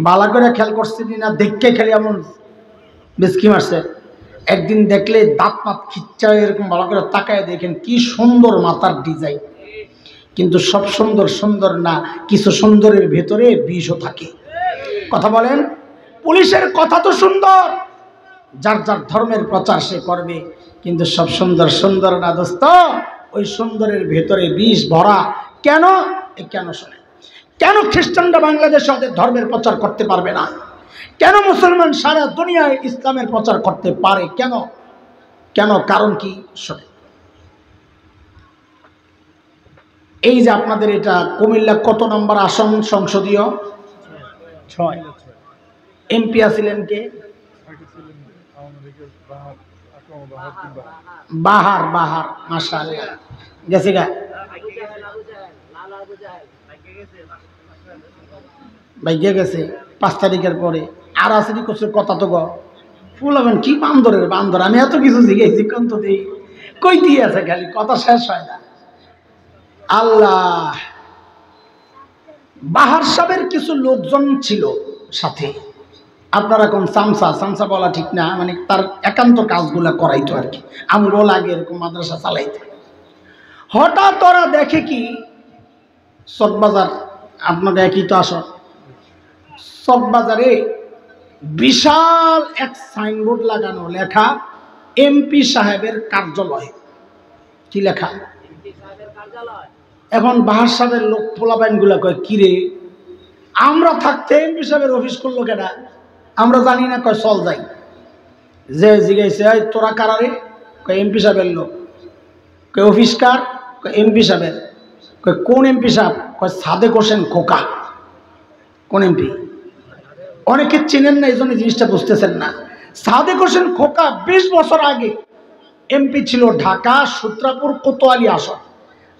বালা করে খেয়াল করছেন না? দেখকে খেলে এমন বেশকি মারছে। একদিন দেখলে দাঁত মাত খিচ্চা এরকম ভালো করে তাকায় দেখেন কি সুন্দর মাথার ডিজাইন। কিন্তু সব সুন্দর সুন্দর না, কিছু সুন্দরের ভেতরে বিষও থাকে। কথা বলেন? পুলিশের কথা তো সুন্দর, যার যার ধর্মের প্রচার সে করবে, কিন্তু সব সুন্দর সুন্দর না দোস্ত, ওই সুন্দরের ভেতরে বিষ ভরা। কেন? কেন শোনে, কেন খ্রিস্টানরা বাংলাদেশে ওদের ধর্মের প্রচার করতে পারবে না? কেন মুসলমান সারা দুনিয়ায় ইসলামের প্রচার করতে পারে? কেন? কেন? কারণ কি? শোনে, এই যে আপনাদের এটা কুমিল্লা কত নম্বর আসন সংসদীয়? 6। এমপি আছিলেন কে? বাহার। বাহার, মাশাআল্লাহ, গেছে গা। ভাইয়া গেছে 5 তারিখের পরে আর আসেনি করছে কথা তো বলবেন কি বান্দরের বান্দর, আমি এত কিছু জিজ্ঞেসি কোন তো দিই কই দিয়ে আছে, খালি কথা শেষ হয় না। আল্লাহ, বাহার সাহেবের কিছু লোকজন ছিল সাথে, আপনারা কোন সামসা বলা ঠিক না, মানে তার একান্ত কাজগুলা করাইতো আর কি, আমরাও লাগে এরকম মাদ্রাসা চালাইতে। হঠাৎ ওরা দেখে কি চকবাজার, আপনাকে একই তো আসো, চকবাজারে বিশাল এক সাইনবোর্ড লাগানো, লেখা এমপি সাহেবের কার্যালয়। কি লেখা? এখন বাহার সাহেবের লোক পোলাপাইন গুলা কয় কিরে, আমরা থাকতে এমপি সাহেবের অফিস করলো কেনা, আমরা জানি না। কয় চল যাই। যে জিজ্ঞাসা তোরা কারারে, কয় এমপি সাহেবের লোক। কয় অফিস কার? কয় এমপি সাহেবের। কয় কোন এমপি সাহেব? কয় সাদেক হোসেন খোকা। কোন এমপি? অনেকে চেনেন না, এই জন্য জিনিসটা বুঝতেছেন না। সাদেক হোসেন খোকা 20 বছর আগে এমপি ছিল, ঢাকা সূত্রাপুর কোতোয়ালি আসন।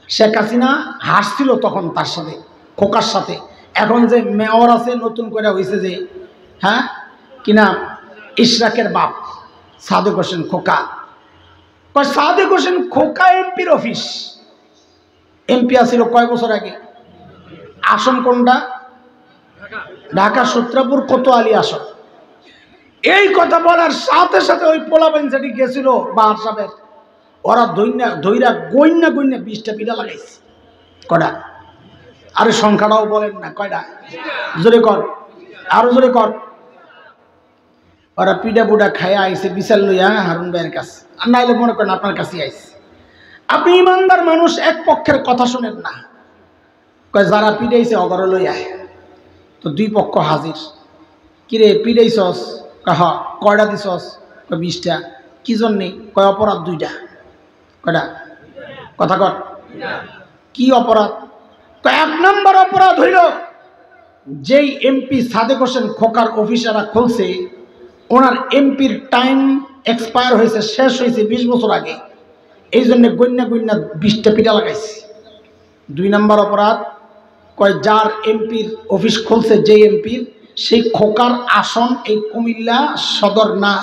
শেখ হাসিনা হাসছিল তখন তার সাথে, খোকার সাথে। এখন যে মেয়র আছে নতুন করে হয়েছে যে, হ্যাঁ কিনা, ইশরাকের বাপ সাদেক হোসেন খোকা। সাদেক হোসেন খোকা এমপির অফিস। এমপি আসছিল কয় বছর আগে? আসন কোনটা? ঢাকা সূত্রাপুর কোতোয়ালি আসন। এই কথা বলার সাথে সাথে ওই পোলাবেন যেটি গেছিল বাহার সাহেবের, ওরা ধৈরা গইন্না 20টা পিঠা লাগাইছে। কয়টা? আরে সংখ্যাটাও বলেন না, কয়টা? জোরে কর, আরো জোরে কর। ওরা পিঠা পুডা খায় আইসে বিচার লইয়া হারুন ভাইয়ের কাছে, আর নাইলে মনে করেন আপনার কাছেই আইসে। আপনি ইমানদার মানুষ, এক পক্ষের কথা শোনেন না। কয় যারা পিটাইছে অগর লইয়া। তো 2 পক্ষ হাজির। কিরে পিটাইছস? হ। কয়টা দিছস? কয় 20টা। কি জন্যে? কয় অপরাধ 2টা। কয়টা? কথা কর। কি অপরাধ? কয় 1 নম্বর অপরাধ হইল, যেই এমপি সাদেক হোসেন খোকার অফিসাররা খুলছে, ওনার এমপির টাইম এক্সপায়ার হয়েছে, শেষ হয়েছে 20 বছর আগে। এই জন্য গন্যা 20টা পিঠা লাগাইছে। 2 নম্বর অপরাধ, কয় যার এমপির অফিস খুলছে, যে এমপির, সেই খোকার আসন এই কুমিল্লা সদর না,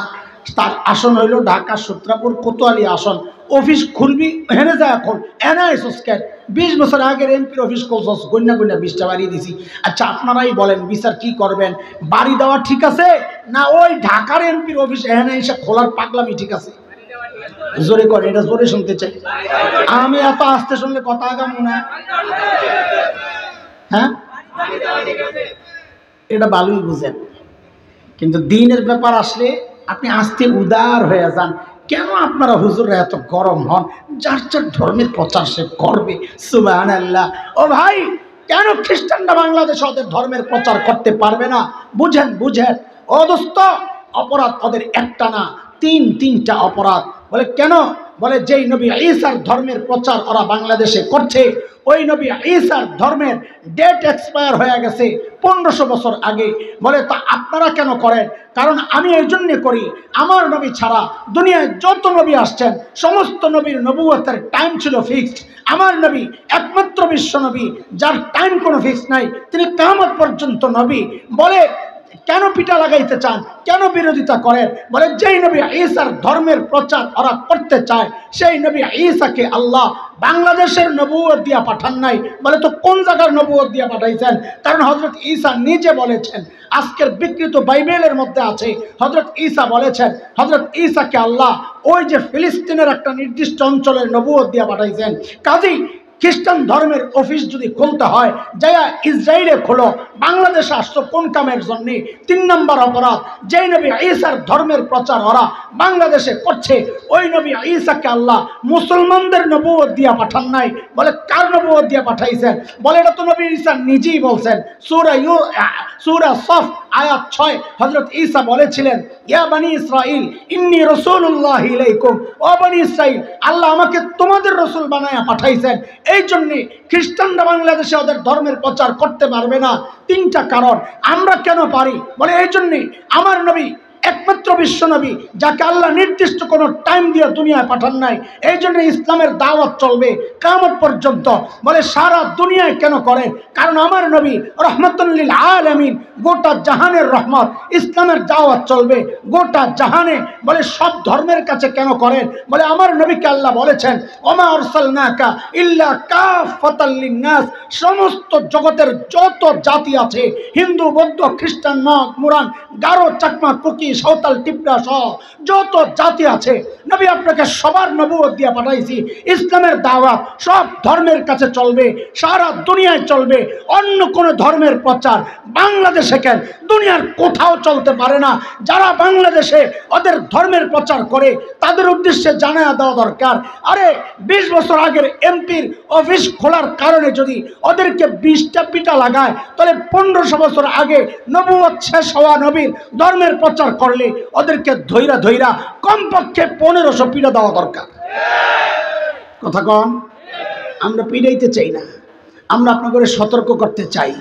তার আসন হইল ঢাকা সূত্রাপুর কোতোয়ালি আসন। অফিস খুলবি হেনে যায়, এখন এনে আইসস কেন? 20 বছর আগের এমপির অফিস খুলছস, গন্যা 20টা বাড়িয়ে দিছি। আচ্ছা আপনারাই বলেন, বিচার কি করবেন? বাড়ি দেওয়া ঠিক আছে, না ওই ঢাকার এমপির অফিস এনে এসে খোলার পাগলামি ঠিক আছে? জোরে করে, এটা জোরে শুনতে চাই। আমি এত আস্তে শুনলে কথা আগাম না। হ্যাঁ, এটা ভালোই বুঝেন, কিন্তু দিনের ব্যাপার আসলে আপনি আস্তে উদার হয়ে যান। কেন আপনারা হুজুররা এত গরম হন? যার যার ধর্মের প্রচার সে করবে। সুবহানাল্লাহ। ও ভাই, কেন খ্রিস্টানরা বাংলাদেশে ওদের ধর্মের প্রচার করতে পারবে না? বুঝেন। ও দোস্ত, অপরাধ ওদের একটা না, 3টা অপরাধ। বলে কেন? বলে যেই নবী ঈসার ধর্মের প্রচার ওরা বাংলাদেশে করছে, ওই নবী ঈসার ধর্মের ডেট এক্সপায়ার হয়ে গেছে 1500 বছর আগে। বলে তা আপনারা কেন করেন? কারণ আমি এই জন্যে করি, আমার নবী ছাড়া দুনিয়ায় যত নবী আসছেন, সমস্ত নবীর নবুয়তের টাইম ছিল ফিক্সড। আমার নবী একমাত্র বিশ্ব নবী যার টাইম কোনো ফিক্স নাই, তিনি কিয়ামত পর্যন্ত নবী। বলে কেন পিঠা লাগাইতে চান? কেন বিরোধিতা করেন? বলে যেই নবী ঈসার ধর্মের প্রচার ওরা করতে চায়, সেই নবী ঈসাকে আল্লাহ বাংলাদেশের নবুয়ত দিয়া পাঠান নাই। বলে তো কোন জায়গার নবুয়ত দিয়া পাঠাইছেন? কারণ হযরত ঈসা নিজে বলেছেন, আজকের বিকৃত বাইবেলের মধ্যে আছে, হযরত ঈসা বলেছেন, হযরত ঈসাকে আল্লাহ ওই যে ফিলিস্তিনের একটা নির্দিষ্ট অঞ্চলের নবুয়ত দিয়া পাঠাইছেন। কাজেই খ্রিস্টান ধর্মের অফিস যদি খুলতে হয়, যাইয়া ইসরায়েলে খোলো, বাংলাদেশে আসছো কোন কামের জন্যে? 3 নম্বর অপরাধ, যেই নবী ঈসার ধর্মের প্রচার ওরা বাংলাদেশে করছে, ওই নবী ঈসাকে আল্লাহ মুসলমানদের নবুয়ত দিয়া পাঠান নাই। বলে কার নবুয়ত দিয়া পাঠাইছেন? বলে এটা তো নবী ঈসা নিজেই বলছেন। সূরা সফ আয়াত 6 হযরত ঈসা বলেছিলেন, ইয়া বনি ইসরাইল ইন্নী রাসূলুল্লাহি ইলাইকুম। ও বনি ইসরাইল, আল্লাহ আমাকে তোমাদের রাসূল বানায়া পাঠাইছেন। এই জন্য খ্রিস্টানরা বাংলাদেশে ওদের ধর্মের প্রচার করতে পারবে না। 3টা কারণ। আমরা কেন পারি? বলে এই জন্যে আমার নবী একমাত্র বিশ্বনবী যাকে আল্লাহ নির্দিষ্ট কোনো টাইম দিয়ে দুনিয়ায় পাঠান নাই। এই জন্য ইসলামের দাওয়াত চলবে কিয়ামত পর্যন্ত। বলে সারা দুনিয়ায় কেন করেন? কারণ আমার নবী রহমাতুল লিল আলামিন, গোটা জাহানের রহমত। ইসলামের দাওয়াত চলবে গোটা জাহানে। বলে সব ধর্মের কাছে কেন করেন? বলে আমার নবীকে আল্লাহ বলেছেন ওমা আরসালনাকা ইল্লা কাফাতাল লিন্নাস, সমস্ত জগতের যত জাতি আছে, হিন্দু, বৌদ্ধ, খ্রিস্টান, মগ, মুরান, গারো, চাকমা, কুকি, সাঁওতাল, টিপরা সহ যত জাতি আছে, নবী আপনাকে সবার নবুয়ত দিয়ে পাঠাইছি। ইসলামের দাওয়াত সব ধর্মের কাছে চলবে, সারা দুনিয়ায় চলবে। অন্য কোনো ধর্মের প্রচার বাংলাদেশে কেন, দুনিয়ার কোথাও চলতে পারে না। যারা বাংলাদেশে ওদের ধর্মের প্রচার করে তাদের উদ্দেশ্যে জানায়া দেওয়া দরকার। আরে 20 বছর আগের এমপির অফিস খোলার কারণে যদি ওদেরকে 20টা পিটা লাগায়, তাহলে 1500 বছর আগে নবুয়ত শেষ হওয়া নবীর ধর্মের প্রচার করলে ওদেরকে ধৈরা কমপক্ষে 1500 পিটা দেওয়া দরকার। কথা কন? আমরা পিটাইতে চাই না, আমরা আপনাদের সতর্ক করতে চাই।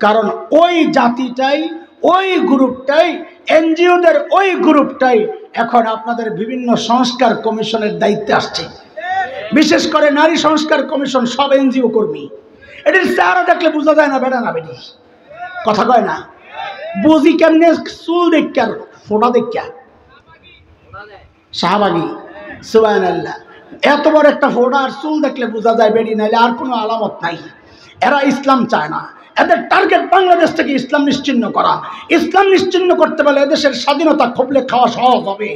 কারণ ওই জাতিটাই, ওই গ্রুপটাই, এনজিওদের ওই গ্রুপটাই এখন আপনাদের বিভিন্ন সংস্কার কমিশনের দায়িত্বে আসছে। বিশেষ করে নারী সংস্কার কমিশন সব এনজিও কর্মী। এটির চেহারা দেখলে বোঝা যায় না বেটা না বেটি। কথা কয় না? বুঝি কেমনে? চুল দেখা, ফোটা দেখা শাহবাগী, সুবহানাল্লাহ। এত বড় একটা ফোটা আর চুল দেখলে বোঝা যায় বেটি, নাইলে আর কোনো আলামত নাই। এরা ইসলাম চায় না। এদের টার্গেট বাংলাদেশ থেকে ইসলাম নিশ্চিহ্ন করা। ইসলাম নিশ্চিহ্ন করতে পারলে এদেশের স্বাধীনতা খবলে খাওয়া সহজ হবে।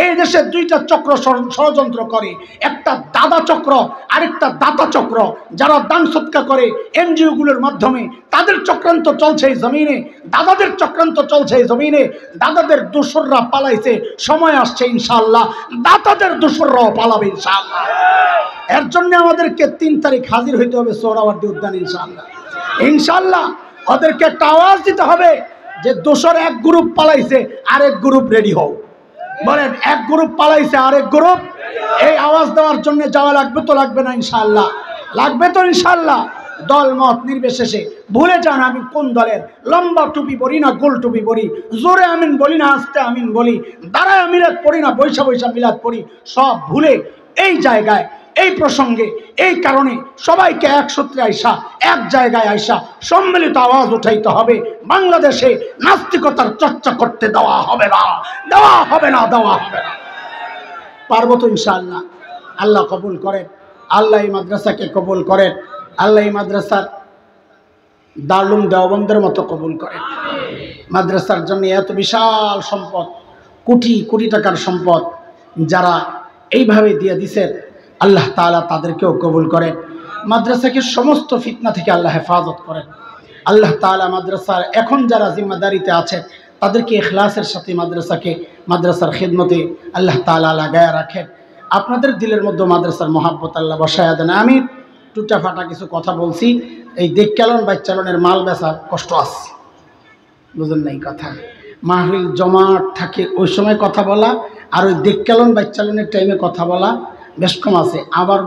এই দেশে দুইটা চক্র ষড়যন্ত্র করে, একটা দাদা চক্র, আরেকটা দাতা চক্র। যারা দান সৎকার করে এনজিওগুলোর মাধ্যমে, তাদের চক্রান্ত চলছে এই জমিনে, দাদাদের চক্রান্ত চলছে এই জমিনে। দাদাদের দোসররা পালাইছে, সময় আসছে ইনশাআল্লাহ দাতাদের দোসররাও পালাবে ইনশাআল্লাহ। এর জন্য আমাদেরকে 3 তারিখ হাজির হইতে হবে সোহরাওয়ার্দী উদ্যান ইনশাআল্লাহ। ইনশাআল্লাহ ওদেরকে একটা আওয়াজ দিতে হবে যে দোসর এক গ্রুপ পালাইছে, আরেক গ্রুপ রেডি হও। বলেন এক গ্রুপ পালাইছে, আরেক গ্রুপ। এই আওয়াজ দেওয়ার জন্য যাওয়া লাগবে তো লাগবে না ইনশাআল্লাহ? লাগবে তো ইনশাআল্লাহ। দল মত নির্বিশেষে ভুলে যান আমি কোন দলের। লম্বা টুপি পরি না গোল টুপি পরি, জোরে আমিন বলি না আস্তে আমিন বলি, দাঁড়ায় মিলাদ পড়ি না বৈশা বৈশা মিলাদ পড়ি, সব ভুলে এই জায়গায়, এই প্রসঙ্গে, এই কারণে সবাইকে এক সূত্রে আইসা, এক জায়গায় আইসা সম্মিলিত আওয়াজ উঠাইতে হবে। বাংলাদেশে নাস্তিকতার চর্চা করতে দেওয়া হবে না, দেওয়া হবে না, দেওয়া হবে না। পারবো তো ইনশাআল্লাহ? আল্লাহ কবুল করেন, আল্লাহ এই মাদ্রাসাকে কবুল করেন, আল্লাহ এই মাদ্রাসার দারুল দেওবন্দের মতো কবুল করেন। মাদ্রাসার জন্য এত বিশাল সম্পদ, কোটি কোটি টাকার সম্পদ যারা এইভাবে দিয়ে দিছেন, আল্লাহ তাআলা তাদেরকেও কবুল করেন। মাদ্রাসাকে সমস্ত ফিতনা থেকে আল্লাহ হেফাজত করেন। আল্লাহ তাআলা মাদ্রাসার এখন যারা জিম্মাদারিতে আছেন তাদেরকে ইখলাসের সাথে মাদ্রাসার খিদমতে আল্লাহ তাআলা লাগায়া রাখেন। আপনাদের দিলের মধ্যে মাদ্রাসার মহাব্বত আল্লাহ বসায়া দেন। আমি টুটা ফাটা কিছু কথা বলছি, এই দেখচালন বাইচালনের মাল বেচা কষ্ট আছে, বুঝেন নাই কথা। মাহফিল জমাট থাকে ওই সময় কথা বলা, আর ওই দেখচালন বাইচালনের টাইমে কথা বলা বেশ কম আছে। আবার